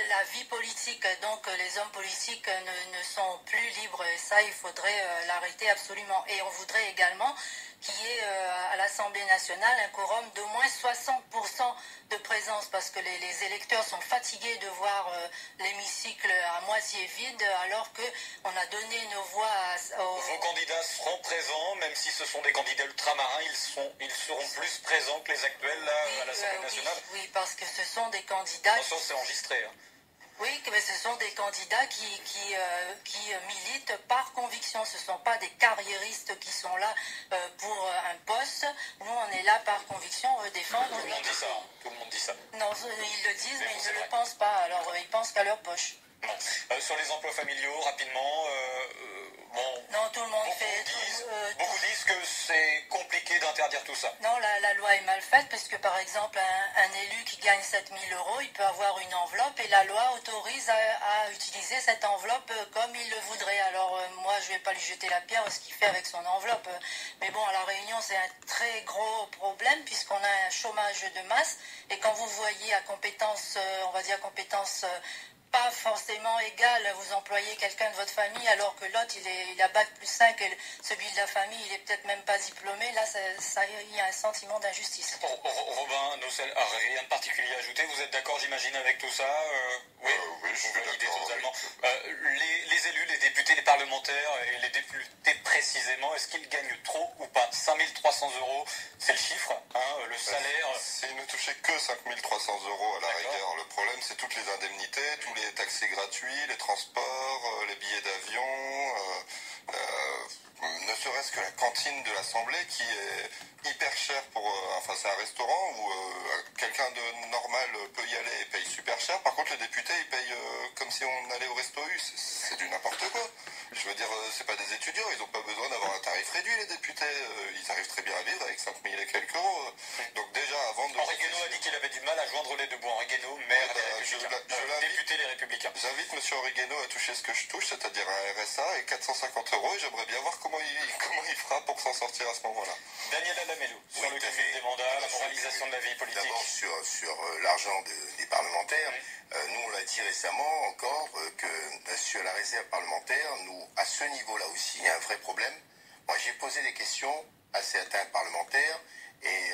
S3: La vie politique. Donc les hommes politiques ne sont plus libres et ça, il faudrait l'arrêter absolument. Et on voudrait également qu'il y ait à l'Assemblée nationale un quorum d'au moins 60% de présence parce que les électeurs sont fatigués de voir l'hémicycle à moitié vide alors qu'on a donné nos voix
S2: Vos candidats seront présents, même si ce sont des candidats ultramarins, ils seront plus présents que les actuels là, à l'Assemblée nationale.
S3: Oui, parce que ce sont des candidats...
S2: Attention, c'est enregistré.
S3: Oui, mais ce sont des candidats qui militent par conviction. Ce ne sont pas des carriéristes qui sont là pour un poste. Nous, on est là par conviction, on veut défendre...
S2: Tout le monde dit ça. Tout le monde dit ça.
S3: Non, ils le disent, mais ils ne le pensent pas. Alors, ils pensent qu'à leur poche.
S2: Sur les emplois familiaux, rapidement...
S3: non, tout le monde
S2: beaucoup disent que c'est compliqué d'interdire tout ça.
S3: Non, la loi est mal faite parce que, par exemple, un élu qui gagne 7 000 €, il peut avoir une enveloppe et la loi autorise à utiliser cette enveloppe comme il le voudrait. Alors, moi, je ne vais pas lui jeter la pierre ce qu'il fait avec son enveloppe. Mais bon, à La Réunion, c'est un très gros problème puisqu'on a un chômage de masse. Et quand vous voyez à compétence, on va dire compétence... pas forcément égal, vous employez quelqu'un de votre famille alors que l'autre il a bac plus 5 et celui de la famille il est peut-être même pas diplômé, là il y a un sentiment d'injustice.
S2: Robin Nocel, rien de particulier à ajouter, vous êtes d'accord j'imagine avec tout ça?
S4: Oui, je suis d'accord
S2: totalement. Les élus, les députés, les parlementaires et les députés précisément, est-ce qu'ils gagnent trop ou pas? 5 300 €, c'est le chiffre, le salaire.
S4: S'ils ne touchaient que 5 300 € à la rigueur, le problème c'est toutes les indemnités, tous les taxis gratuits, les transports, les billets d'avion, ne serait-ce que la cantine de l'Assemblée qui est hyper chère c'est un restaurant où quelqu'un de normal peut y aller et paye super cher. Par contre les députés ils payent comme si on allait au resto U, c'est du n'importe quoi. Je veux dire, c'est pas des étudiants, ils n'ont pas besoin d'avoir un tarif réduit les députés, ils arrivent très bien à vivre avec 5 000 et quelques euros. Donc déjà avant
S2: Henri Guénaud a dit qu'il avait du mal à joindre les deux bouts. Henri Guénaud, maire des Républicains, député des Républicains.
S4: J'invite M. Henri Guénaud à toucher ce que je touche, c'est-à-dire un RSA et 450 €, et j'aimerais bien voir comment il fera pour s'en sortir à ce moment-là.
S2: Daniel Alamelou, sur le cumul des mandats, la moralisation de la vie politique.
S1: D'abord sur l'argent des parlementaires, nous on l'a dit récemment encore que sur la réserve parlementaire, nous, à ce niveau-là aussi, il y a un vrai problème. Moi j'ai posé des questions à certains parlementaires et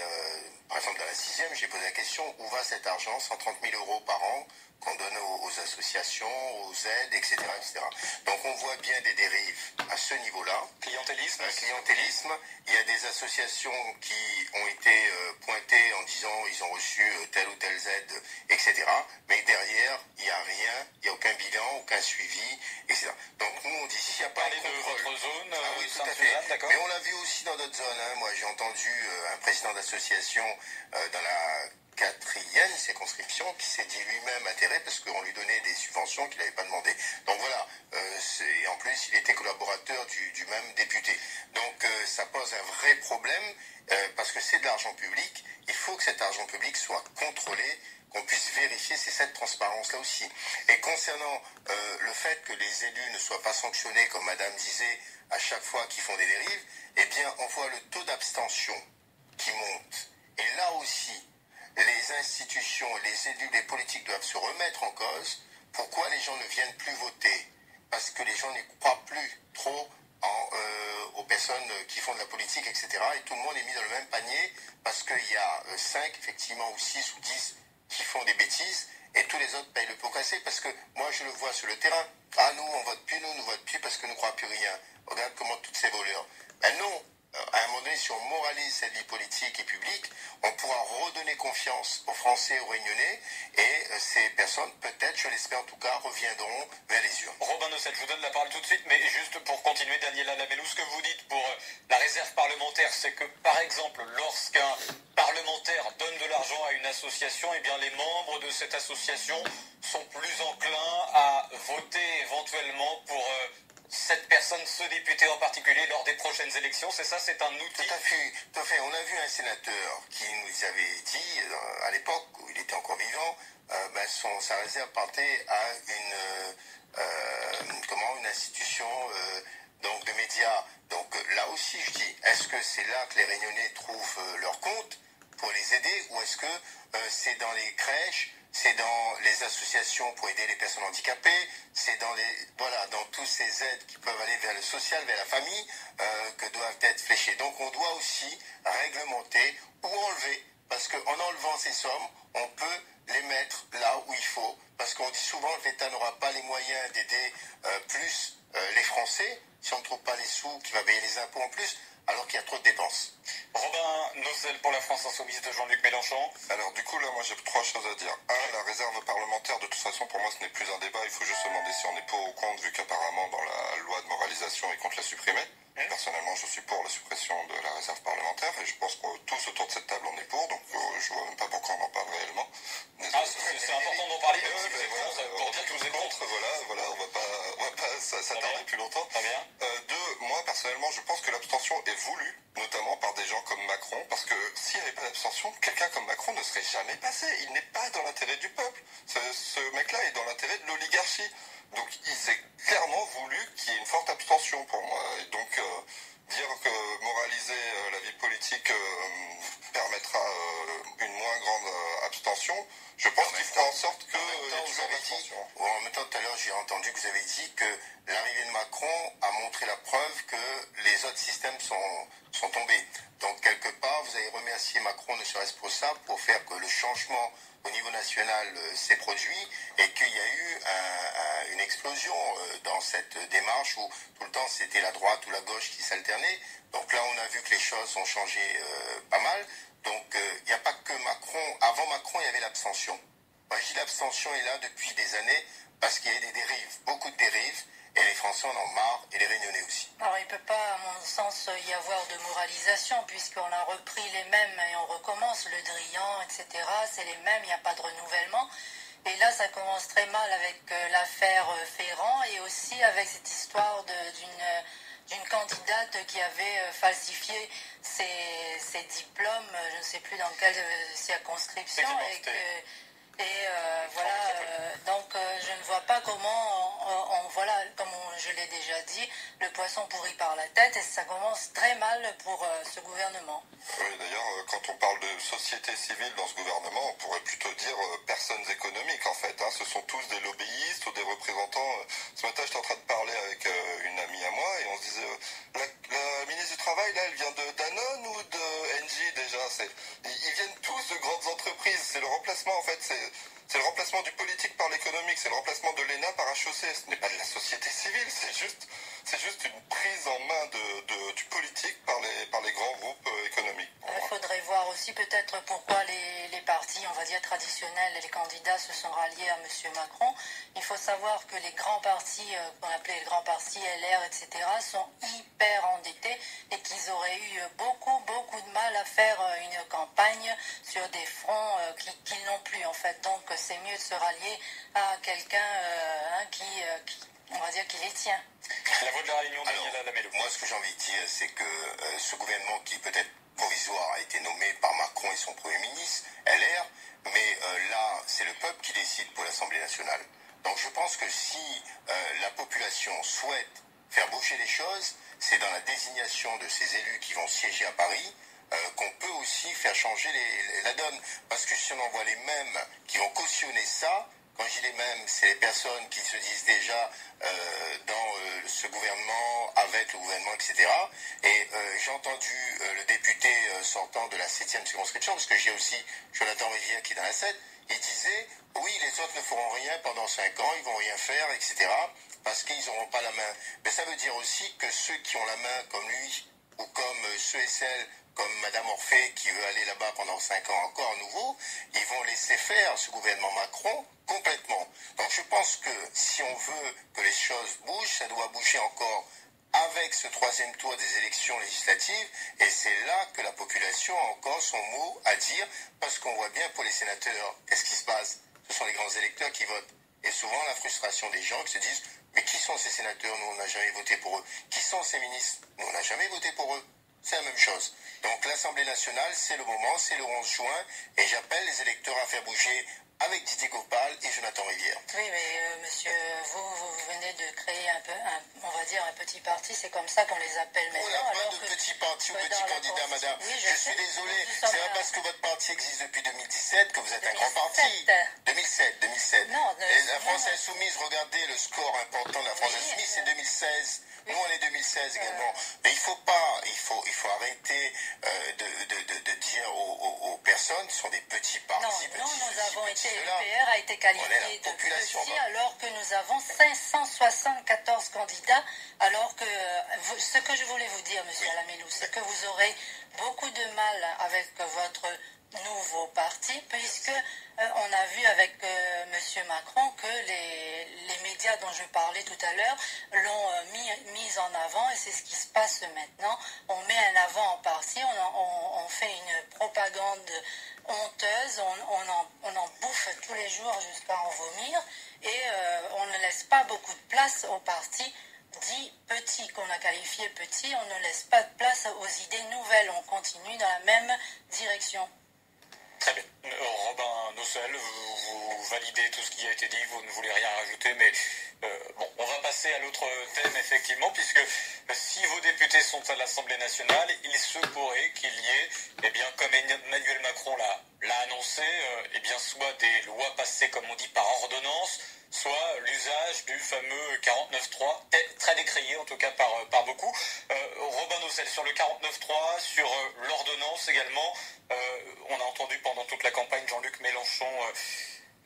S1: par exemple dans la 6e, j'ai posé la question où va cet argent, 130 000 € par an qu'on donne aux associations, aux aides, etc., etc. Donc on voit bien des dérives à ce niveau-là.
S2: Clientélisme.
S1: Clientélisme. Il y a des associations qui ont été pointées en disant ils ont reçu telle ou telle aide, etc. Mais derrière, il n'y a rien, il n'y a aucun bilan, aucun suivi, etc. Donc nous on dit s'il n'y a pas de contrôle.
S2: Votre zone,
S1: Oui, tout à
S2: Sainte-Suzanne,
S1: fait.
S2: d'accord.
S1: Mais on l'a vu aussi dans d'autres zones. Hein. Moi j'ai entendu un président d'association dans la 4e circonscription qui s'est dit lui-même intérêt parce qu'on lui donnait des subventions qu'il n'avait pas demandées. Donc voilà, en plus il était collaborateur du même député. Donc ça pose un vrai problème parce que c'est de l'argent public. Il faut que cet argent public soit contrôlé, qu'on puisse vérifier, c'est cette transparence-là aussi. Et concernant le fait que les élus ne soient pas sanctionnés, comme Madame disait, à chaque fois qu'ils font des dérives, eh bien on voit le taux d'abstention qui monte. Et là aussi, les institutions, les élus, les politiques doivent se remettre en cause. Pourquoi les gens ne viennent plus voter? Parce que les gens n'y croient plus trop aux personnes qui font de la politique, etc. Et tout le monde est mis dans le même panier parce qu'il y a 5, effectivement, ou 6 ou 10 qui font des bêtises et tous les autres payent le pot cassé parce que moi je le vois sur le terrain. Ah nous on vote plus, nous vote plus parce que nous ne croyons plus rien. Regarde comment tous ces voleurs. Ben non. À un moment donné, si on moralise cette vie politique et publique, on pourra redonner confiance aux Français et aux Réunionnais et ces personnes, peut-être, je l'espère en tout cas, reviendront vers les urnes.
S2: Robin Nocet, je vous donne la parole tout de suite, mais juste pour continuer, Daniel Alamelou, ce que vous dites pour la réserve parlementaire, c'est que, par exemple, lorsqu'un parlementaire donne de l'argent à une association, eh bien les membres de cette association sont plus enclins à voter éventuellement pour cette personne, ce député en particulier, lors des prochaines élections. C'est ça, c'est un outil.
S1: Tout à fait. On a vu un sénateur qui nous avait dit, à l'époque où il était encore vivant, sa réserve partait à une institution donc de médias. Donc là aussi, je dis, est-ce que c'est là que les Réunionnais trouvent leur compte pour les aider ou est-ce que c'est dans les crèches, c'est dans les associations pour aider les personnes handicapées, c'est dans dans toutes ces aides qui peuvent aller vers le social, vers la famille, que doivent être fléchées. Donc on doit aussi réglementer ou enlever, parce qu'en enlevant ces sommes, on peut les mettre là où il faut, parce qu'on dit souvent que l'État n'aura pas les moyens d'aider plus les Français, si on ne trouve pas les sous, qui va payer les impôts en plus, alors qu'il y a trop de dépenses.
S2: Robin Nocel pour la France Insoumise de Jean-Luc Mélenchon.
S4: Alors du coup là moi j'ai 3 choses à dire. La réserve parlementaire, de toute façon pour moi ce n'est plus un débat, il faut juste se demander si on est pour ou contre, vu qu'apparemment dans la loi de moralisation ils comptent la supprimer. Personnellement je suis pour la suppression de la réserve parlementaire et je pense que tous autour de cette table on est pour, donc je vois même pas pourquoi on en parle réellement.
S2: C'est important d'en parler, même si vous êtes contre, pour dire que vous êtes
S4: contre, voilà, on va pas s'attarder plus longtemps.
S2: Très bien.
S4: Moi personnellement je pense que l'abstention est voulue, notamment par des gens comme Macron, parce que s'il n'y avait pas d'abstention, quelqu'un comme Macron ne serait jamais passé. Il n'est pas dans l'intérêt du peuple. Ce mec-là est dans l'intérêt de l'oligarchie. Donc il s'est clairement voulu qu'il y ait une forte abstention pour moi. Et donc dire que moraliser la vie politique permettra une moins grande abstention, je pense qu'il fera en sorte qu'il y ait toujours l'abstention.
S1: En même temps, tout à l'heure, j'ai entendu que vous avez dit que l'arrivée de Macron a montré la preuve que les autres systèmes sont tombés. Donc, quelque part, vous avez remercié Macron, ne serait-ce pour ça, pour faire que le changement au niveau national s'est produit et qu'il y a eu une explosion dans cette démarche où tout le temps c'était la droite ou la gauche qui s'alternait. Donc là, on a vu que les choses ont changé pas mal. Donc, il n'y a pas que Macron. Avant Macron, il y avait l'abstention. Moi, je dis l'abstention est là depuis des années parce qu'il y a des dérives, beaucoup de dérives. Et les Français en ont marre, et les Réunionnais aussi.
S3: Alors il ne peut pas, à mon sens, y avoir de moralisation, puisqu'on a repris les mêmes et on recommence, Le Drian, etc. C'est les mêmes, il n'y a pas de renouvellement. Et là, ça commence très mal avec l'affaire Ferrand et aussi avec cette histoire d'une d'une candidate qui avait falsifié ses diplômes, je ne sais plus dans quelle circonscription, donc je ne vois pas comment, voilà, comme je l'ai déjà dit, le poisson pourrit par la tête, et ça commence très mal pour ce gouvernement.
S4: Oui, d'ailleurs, quand on parle de société civile dans ce gouvernement, on pourrait plutôt dire personnes économiques, en fait. Hein. Ce sont tous des lobbyistes ou des représentants. Ce matin, j'étais en train de parler avec une amie à moi, et on se disait, la ministre du Travail, là, elle vient de Danone ou de Engie, déjà. Ils viennent tous de grandes entreprises. C'est le remplacement, en fait, c'est le remplacement du politique par l'économique, c'est le remplacement de l'ENA par HEC. Ce n'est pas de la société civile, c'est juste une prise en main du politique par les grands groupes économiques.
S3: Il faudrait voir aussi peut-être pourquoi les partis, on va dire traditionnels, et les candidats se sont ralliés à M. Macron. Il faut savoir que les grands partis, qu'on appelait les grands partis, LR, etc., sont hyper endettés et qu'ils auraient eu beaucoup de mal à faire une campagne sur des fronts qu'ils n'ont plus, en fait. Donc c'est mieux de se rallier à quelqu'un qui, on va dire, qui les tient.
S2: La Voix de la Réunion, Daniela Lamelo.
S1: Moi, ce que j'ai envie de dire, c'est que ce gouvernement qui peut-être provisoire a été nommé par Macron et son Premier ministre, LR, mais là, c'est le peuple qui décide pour l'Assemblée nationale. Donc je pense que si la population souhaite faire bouger les choses, c'est dans la désignation de ces élus qui vont siéger à Paris qu'on peut aussi faire changer la donne. Parce que si on envoie les mêmes qui vont cautionner ça, quand je dis les mêmes, c'est les personnes qui se disent déjà dans ce gouvernement, avec le gouvernement, etc. Et j'ai entendu le député sortant de la 7e circonscription, parce que j'ai aussi Jonathan Rivière qui est dans la 7, il disait, oui, les autres ne feront rien pendant 5 ans, ils vont rien faire, etc. Parce qu'ils n'auront pas la main. Mais ça veut dire aussi que ceux qui ont la main, comme lui, ou comme ceux et celles comme Madame Orphée qui veut aller là-bas pendant 5 ans encore à nouveau, ils vont laisser faire ce gouvernement Macron complètement. Donc je pense que si on veut que les choses bougent, ça doit bouger encore avec ce 3e tour des élections législatives, et c'est là que la population a encore son mot à dire, parce qu'on voit bien pour les sénateurs, qu'est-ce qui se passe? Ce sont les grands électeurs qui votent. Et souvent la frustration des gens qui se disent, mais qui sont ces sénateurs? Nous on n'a jamais voté pour eux. Qui sont ces ministres? Nous on n'a jamais voté pour eux. C'est la même chose. Donc l'Assemblée nationale, c'est le moment, c'est le 11 juin, et j'appelle les électeurs à faire bouger avec Didier Gopal et Jonathan Rivière.
S3: Oui, mais monsieur, vous venez de créer on va dire un petit parti, c'est comme ça qu'on les appelle maintenant.
S1: On n'a pas de petit parti ou petit candidat, madame.
S3: Oui,
S1: je suis désolé, c'est pas parce que votre parti existe depuis 2017 que vous êtes un grand parti. 2007.
S3: Non,
S1: et la France Insoumise, regardez le score important de la France Insoumise, c'est 2016. Nous, on est 2016 également. Mais il faut arrêter de dire aux personnes qui sont des petits partis.
S3: Non, nous avons été, l'UPR a été qualifié de petit alors que nous avons 574 candidats, alors que ce que je voulais vous dire, monsieur Lamelo, c'est que vous aurez beaucoup de mal avec votre nouveau parti, puisque on a vu avec monsieur Macron que les médias dont je parlais tout à l'heure l'ont mis en avant, et c'est ce qui se passe maintenant. On met un avant en parti, on fait une propagande honteuse, on en bouffe tous les jours jusqu'à en vomir, et on ne laisse pas beaucoup de place aux partis dits petits, qu'on a qualifiés petits. On ne laisse pas de place aux idées nouvelles, on continue dans la même direction.
S2: Très bien. Robin Nossel, vous validez tout ce qui a été dit, vous ne voulez rien rajouter, mais on va passer à l'autre thème, effectivement, puisque si vos députés sont à l'Assemblée nationale, il se pourrait qu'il y ait, comme Emmanuel Macron l'a annoncé, soit des lois passées, comme on dit, par ordonnance, soit l'usage du fameux 49.3, très décrié en tout cas par beaucoup. Robin Nossel, sur le 49.3, sur l'ordonnance également, on a entendu pendant toute la campagne Jean-Luc Mélenchon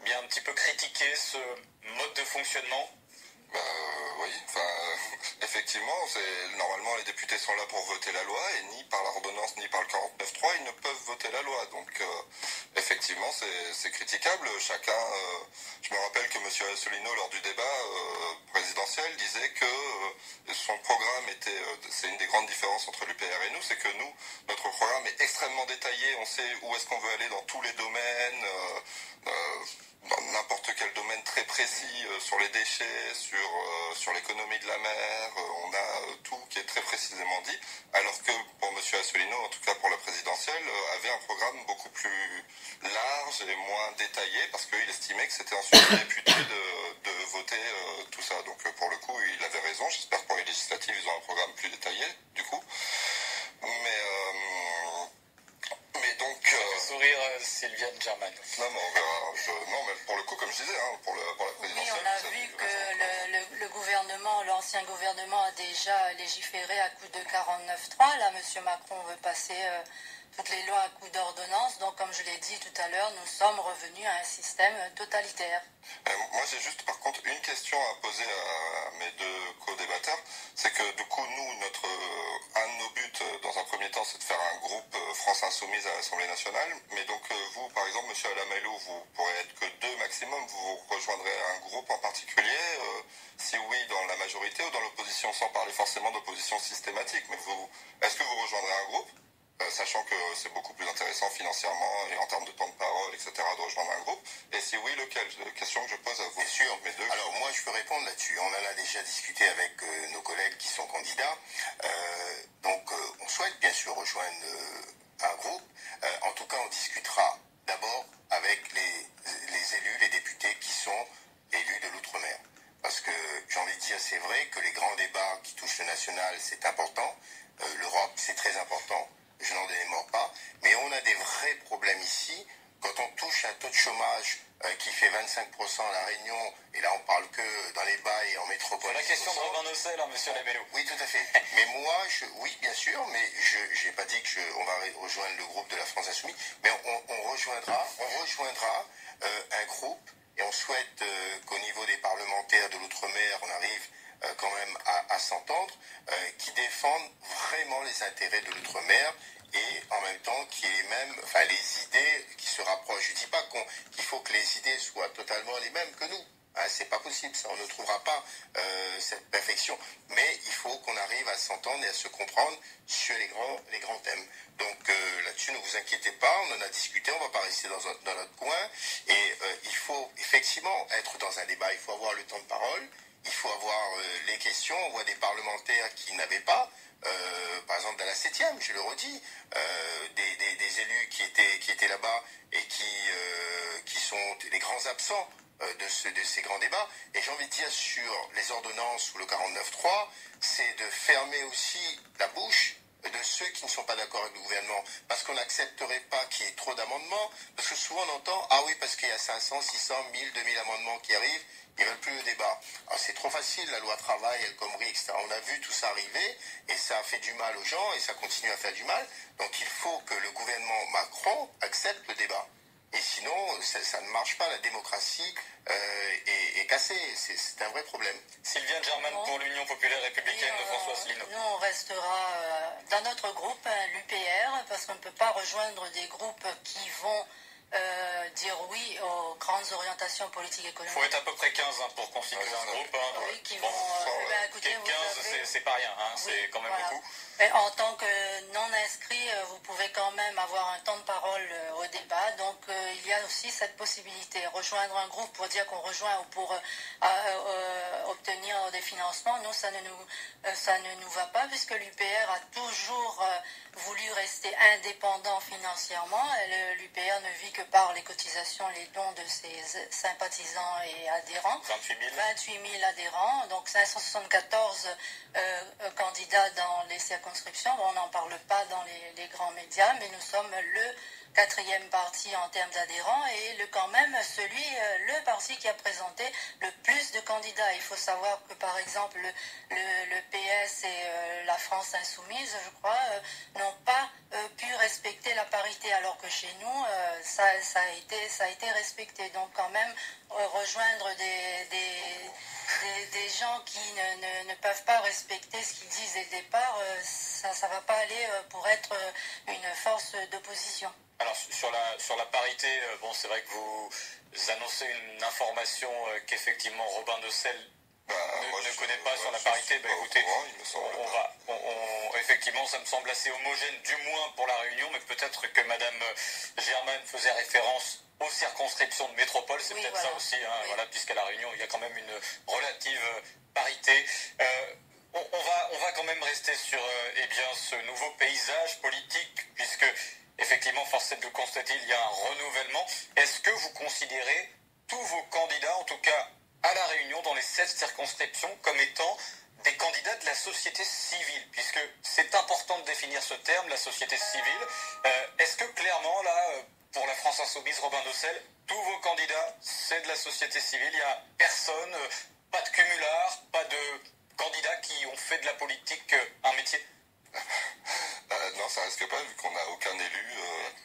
S2: un petit peu critiquer ce mode de fonctionnement.
S4: Oui, effectivement, normalement les députés sont là pour voter la loi, et ni par l'ordonnance ni par le 49.3 ils ne peuvent voter la loi. Donc effectivement c'est critiquable. Chacun, je me rappelle que M. Asselineau lors du débat présidentiel disait que son programme c'est une des grandes différences entre l'UPR et nous, c'est que nous, notre programme est extrêmement détaillé, on sait où est-ce qu'on veut aller dans tous les domaines. dans n'importe quel domaine très précis sur les déchets, sur l'économie de la mer, on a tout qui est très précisément dit, alors que pour M. Asselineau, en tout cas pour la présidentielle, avait un programme beaucoup plus large et moins détaillé, parce qu'il estimait que c'était ensuite aux députés de voter tout ça. Donc pour le coup, il avait raison, j'espère que pour les législatives, ils ont un programme plus détaillé, du coup. Mais donc...
S2: Ça fait sourire Sylviane Germain.
S4: Non, mais on verra. Non, mais pour le coup, comme je disais, hein, pour la présidentielle...
S3: Oui, on a vu que le gouvernement, l'ancien gouvernement a déjà légiféré à coup de 49.3. Là, M. Macron veut passer toutes les lois à coup d'ordonnance. Donc, comme je l'ai dit tout à l'heure, nous sommes revenus à un système totalitaire.
S4: Moi, j'ai juste, par contre, une question à poser à mes deux co-débatteurs. C'est que, du coup, nous, un de nos buts, dans un premier temps, c'est de faire un groupe France Insoumise à l'Assemblée nationale. Mais donc, vous, par exemple, M. Alamelou, vous pourrez être que deux maximum. Vous rejoindrez un groupe en particulier, si oui, dans la majorité ou dans l'opposition, sans parler forcément d'opposition systématique. Mais est-ce que vous rejoindrez un groupe, sachant que c'est beaucoup plus intéressant financièrement et en termes de temps de parole, etc., de rejoindre un groupe? Et si oui, lequel? Question que je pose à vous.
S1: Bien sûr.
S4: Mes deux.
S1: Alors moi, je peux répondre là-dessus. On en a déjà discuté avec nos collègues qui sont candidats. Donc, on souhaite bien sûr rejoindre un groupe. En tout cas, on discutera d'abord avec les élus, les députés qui sont élus de l'outre-mer. Parce que j'ai envie de dire, c'est vrai que les grands débats qui touchent le national, c'est important. L'Europe, c'est très important. Je n'en démords pas. Mais on a des vrais problèmes ici. Quand on touche un taux de chômage qui fait 25% à La Réunion, et là on parle que dans les bas et en métropole.
S2: La question de Robin Nocel, hein, monsieur Alamelou.
S1: Oui, tout à fait. Mais moi, oui, bien sûr, mais je n'ai pas dit qu'on va rejoindre le groupe de la France Insoumise, mais on rejoindra un groupe, et on souhaite qu'au niveau des parlementaires de l'outre-mer, on arrive quand même à s'entendre, qui défendent vraiment les intérêts de l'outre-mer, et en même temps qui est les idées qui se rapprochent. Je ne dis pas qu'il faut que les idées soient totalement les mêmes que nous. Hein, c'est pas possible, ça, on ne trouvera pas cette perfection. Mais il faut qu'on arrive à s'entendre et à se comprendre sur les grands thèmes. Donc là-dessus, ne vous inquiétez pas, on en a discuté, on ne va pas rester dans notre coin. Et il faut effectivement être dans un débat, il faut avoir le temps de parole, il faut avoir les questions. On voit des parlementaires qui n'avaient pas. Par exemple dans la 7e, je le redis, des élus qui étaient là-bas et qui sont les grands absents de ces grands débats. Et j'ai envie de dire sur les ordonnances ou le 49.3, c'est de fermer aussi la bouche de ceux qui ne sont pas d'accord avec le gouvernement, parce qu'on n'accepterait pas qu'il y ait trop d'amendements, parce que souvent on entend, ah oui, parce qu'il y a 500, 600, 1000, 2000 amendements qui arrivent, ils ne veulent plus le débat. Alors c'est trop facile, la loi travail, El Khomri, etc. On a vu tout ça arriver, et ça a fait du mal aux gens, et ça continue à faire du mal. Donc il faut que le gouvernement Macron accepte le débat. Et sinon, ça ne marche pas, la démocratie est cassée. C'est un vrai problème.
S2: Sylviane Germain pour l'Union populaire républicaine de François Asselineau.
S3: Nous, on restera dans notre groupe, l'UPR, parce qu'on ne peut pas rejoindre des groupes qui vont dire oui aux grandes orientations politiques et économiques.
S2: Il faut être à peu près 15 pour constituer un groupe. Hein.
S3: Oui, qui vont... écoutez,
S2: 15, c'est pas rien, hein, c'est quand même beaucoup.
S3: Mais en tant que non-inscrit, vous pouvez quand même avoir un temps de parole au débat. Donc, il y a aussi cette possibilité. Rejoindre un groupe pour dire qu'on rejoint ou pour obtenir des financements, nous, ça ne nous va pas, puisque l'UPR a toujours voulu rester indépendant financièrement. L'UPR ne vit que par les cotisations, les dons de ses sympathisants et adhérents. 28 000 adhérents, donc 574 candidats dans les circonscriptions. Bon, on n'en parle pas dans les grands médias, mais nous sommes le 4e parti en termes d'adhérents et quand même le parti qui a présenté le plus de candidats. Il faut savoir que par exemple le PS et la France Insoumise, je crois, n'ont pas pu respecter la parité, alors que chez nous, ça a été respecté. Donc quand même, rejoindre des gens qui ne peuvent pas respecter ce qu'ils disent dès le départ, ça ne va pas aller pour être une force d'opposition.
S2: Alors sur la parité, bon, c'est vrai que vous annoncez une information qu'effectivement Robin Nocel ne connaît pas sur la parité. Écoutez, effectivement, ça me semble assez homogène, du moins pour la Réunion, mais peut-être que Madame Germain faisait référence aux circonscriptions de métropole, c'est peut-être ça aussi, hein, voilà, puisqu'à la Réunion, il y a quand même une relative parité. On va quand même rester sur ce nouveau paysage politique, puisque effectivement, force est de constater, il y a un renouvellement. Est-ce que vous considérez tous vos candidats, en tout cas à La Réunion, dans les 7 circonscriptions, comme étant des candidats de la société civile, puisque c'est important de définir ce terme, la société civile. Est-ce que clairement, là, pour la France Insoumise, Robin Docel, tous vos candidats, c'est de la société civile, il n'y a personne, pas de cumulard, pas de candidats qui ont fait de la politique un métier?
S4: Non, ça risque pas, vu qu'on n'a aucun élu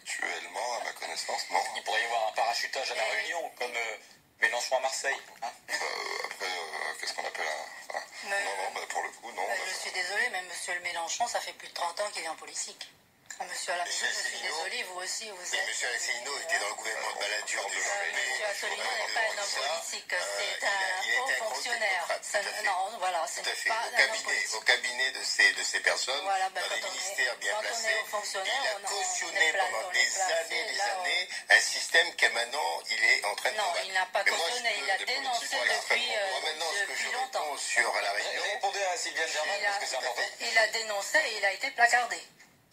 S4: actuellement, à ma connaissance, non.
S2: Il pourrait y avoir un parachutage à La Réunion, comme Mélenchon à Marseille. Hein.
S4: Après, qu'est-ce qu'on appelle un... Non, pour le coup, non.
S3: Je suis désolée, mais monsieur le Mélenchon, ça fait plus de 30 ans qu'il est en politique. Monsieur Alamidou, je suis désolée, vous aussi, vous êtes...
S1: Monsieur Asselineau était dans le gouvernement de Balladur de
S3: Monsieur Asselineau n'est pas un homme politique, c'est un haut fonctionnaire. Non, voilà, c'est pas un homme politique.
S1: Au cabinet de ces personnes,
S3: voilà,
S1: dans les ministères bien placés, il a cautionné
S3: pendant
S1: pendant des années un système que maintenant il est en train de combattre.
S3: Non, il n'a pas cautionné, il a dénoncé depuis longtemps.
S1: Sur La Réunion...
S2: Répondez à Sylviane Germain, parce que c'est important.
S3: Il a dénoncé et il a été placardé.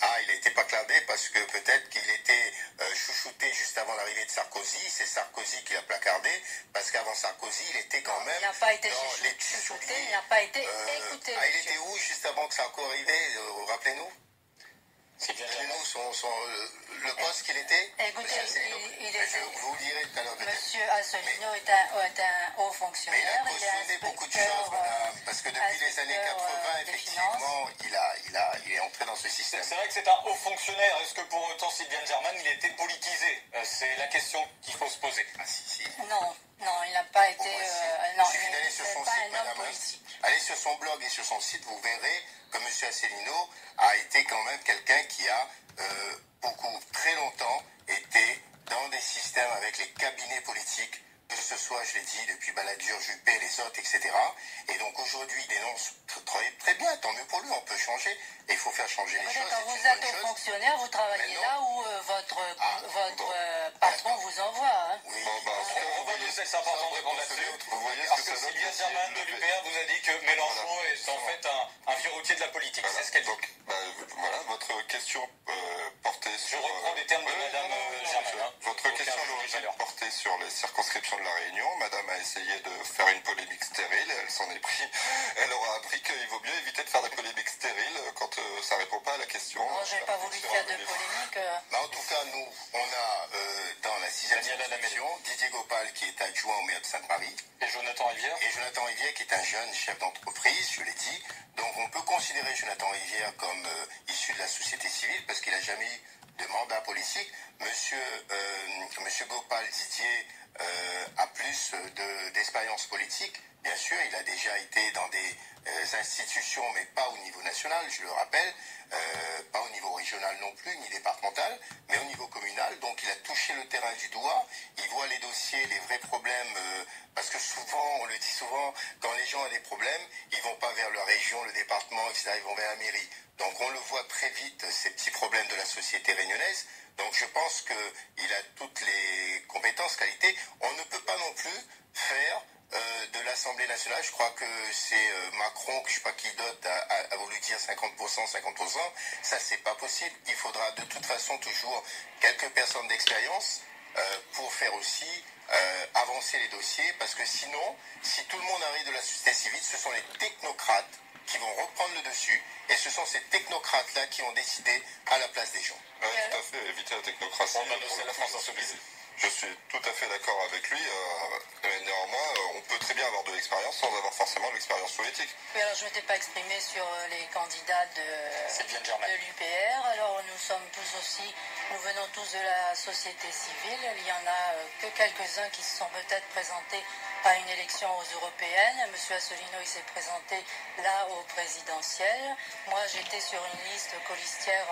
S1: Ah, il a été placardé parce que peut-être qu'il était chouchouté juste avant l'arrivée de Sarkozy. C'est Sarkozy qui l'a placardé parce qu'avant Sarkozy, il était quand même...
S3: Il n'a pas été chouchouté, il n'a pas été écouté.
S1: Il était où juste avant que Sarko arrivait? Rappelez-nous. Le poste qu'il était.
S3: Écoutez,
S1: vous le direz tout à l'heure.
S3: Monsieur Asselineau est un haut fonctionnaire.
S1: Mais il a cautionné beaucoup de choses, madame, parce que depuis les années 80, effectivement, il est entré dans ce système.
S2: C'est vrai que c'est un haut fonctionnaire. Est-ce que pour autant, Sylviane Germain, il a été politisé? C'est la question qu'il faut se poser.
S1: Ah, si.
S3: Non, il n'a pas été...
S1: il suffit d'aller sur son site, madame. Allez sur son blog et sur son site, vous verrez que monsieur Asselineau a été quand même quelqu'un qui a très longtemps été dans des systèmes avec les cabinets politiques, que ce soit, je l'ai dit, depuis Balladur, Juppé, les autres, etc. Et donc aujourd'hui, il dénonce très bien, tant mieux pour lui, on peut changer, et il faut faire changer les choses.
S3: Quand vous êtes haut fonctionnaire, vous travaillez là où votre patron vous envoie. Hein.
S1: Oui,
S2: c'est important de répondre là-dessus. Parce que Sylviane Germain de l'UPR vous a dit que Mélenchon est en fait un vieux routier de la politique. C'est ce qu'elle dit.
S4: Voilà, votre question portait sur...
S2: Je reprends les termes de Madame Germain.
S4: Votre question à l'origine portait sur les circonscriptions de La Réunion. Madame a essayé de faire une polémique stérile, elle s'en est pris. Elle aura appris qu'il vaut mieux éviter de faire des polémiques stériles quand ça ne répond pas à la question.
S3: Je n'ai pas voulu faire de polémique.
S1: En tout cas, nous, on a dans la 6e circonscription Didier Gopal qui est adjoint au maire de Sainte-Marie.
S2: Et Jonathan Rivière.
S1: Et Jonathan Rivière qui est un jeune chef d'entreprise, je l'ai dit. Donc on peut considérer Jonathan Rivière comme issu de la société civile parce qu'il n'a jamais eu de mandat politique. Monsieur Gopal Didier a plus d'expérience politique. Bien sûr, il a déjà été dans des institutions, mais pas au niveau national, je le rappelle, pas au niveau régional non plus, ni départemental, mais au niveau communal. Donc il a touché le terrain du doigt, il voit les dossiers, les vrais problèmes, parce que souvent, on le dit souvent, quand les gens ont des problèmes, ils vont pas vers la région, le département, etc., ils vont vers la mairie. Donc on le voit très vite, ces petits problèmes de la société réunionnaise. Donc je pense qu'il a toutes les compétences, qualités. On ne peut pas non plus faire de l'Assemblée nationale, je crois que c'est Macron, je ne sais pas qui d'autre, a voulu dire 50%, 50%. Ça, c'est pas possible. Il faudra de toute façon toujours quelques personnes d'expérience pour faire aussi avancer les dossiers, parce que sinon, si tout le monde arrive de la société civile, ce sont les technocrates qui vont reprendre le dessus, et ce sont ces technocrates-là qui ont décidé à la place des gens.
S4: Oui, tout à fait, éviter la technocratie.
S2: La France Insoumise.
S4: Je suis tout à fait d'accord avec lui. Néanmoins, on peut très bien avoir de l'expérience sans avoir forcément l'expérience politique.
S3: Oui, alors je ne m'étais pas exprimé sur les candidats de l'UPR. Alors nous venons tous de la société civile. Il n'y en a que quelques-uns qui se sont peut-être présentés à une élection aux européennes. Monsieur Asselineau, il s'est présenté là au présidentiel. Moi, j'étais sur une liste colistière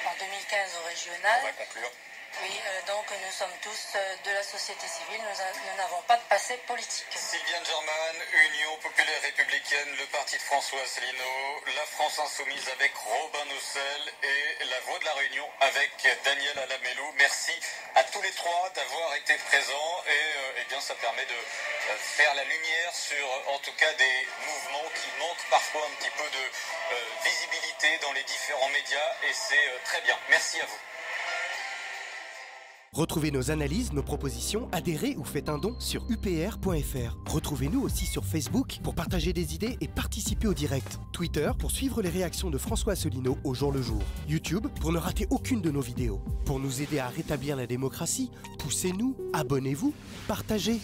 S3: en 2015 au régional.
S2: On va conclure.
S3: Oui, donc nous sommes tous de la société civile, nous n'avons pas de passé politique.
S2: Sylviane Germain, Union populaire républicaine, le parti de François Asselineau, la France insoumise avec Robin Nocel et la Voix de la Réunion avec Daniel Alamellou. Merci à tous les trois d'avoir été présents et bien ça permet de faire la lumière sur en tout cas des mouvements qui manquent parfois un petit peu de visibilité dans les différents médias et c'est très bien. Merci à vous.
S5: Retrouvez nos analyses, nos propositions, adhérez ou faites un don sur upr.fr. Retrouvez-nous aussi sur Facebook pour partager des idées et participer au direct. Twitter pour suivre les réactions de François Asselineau au jour le jour. YouTube pour ne rater aucune de nos vidéos. Pour nous aider à rétablir la démocratie, poussez-nous, abonnez-vous, partagez.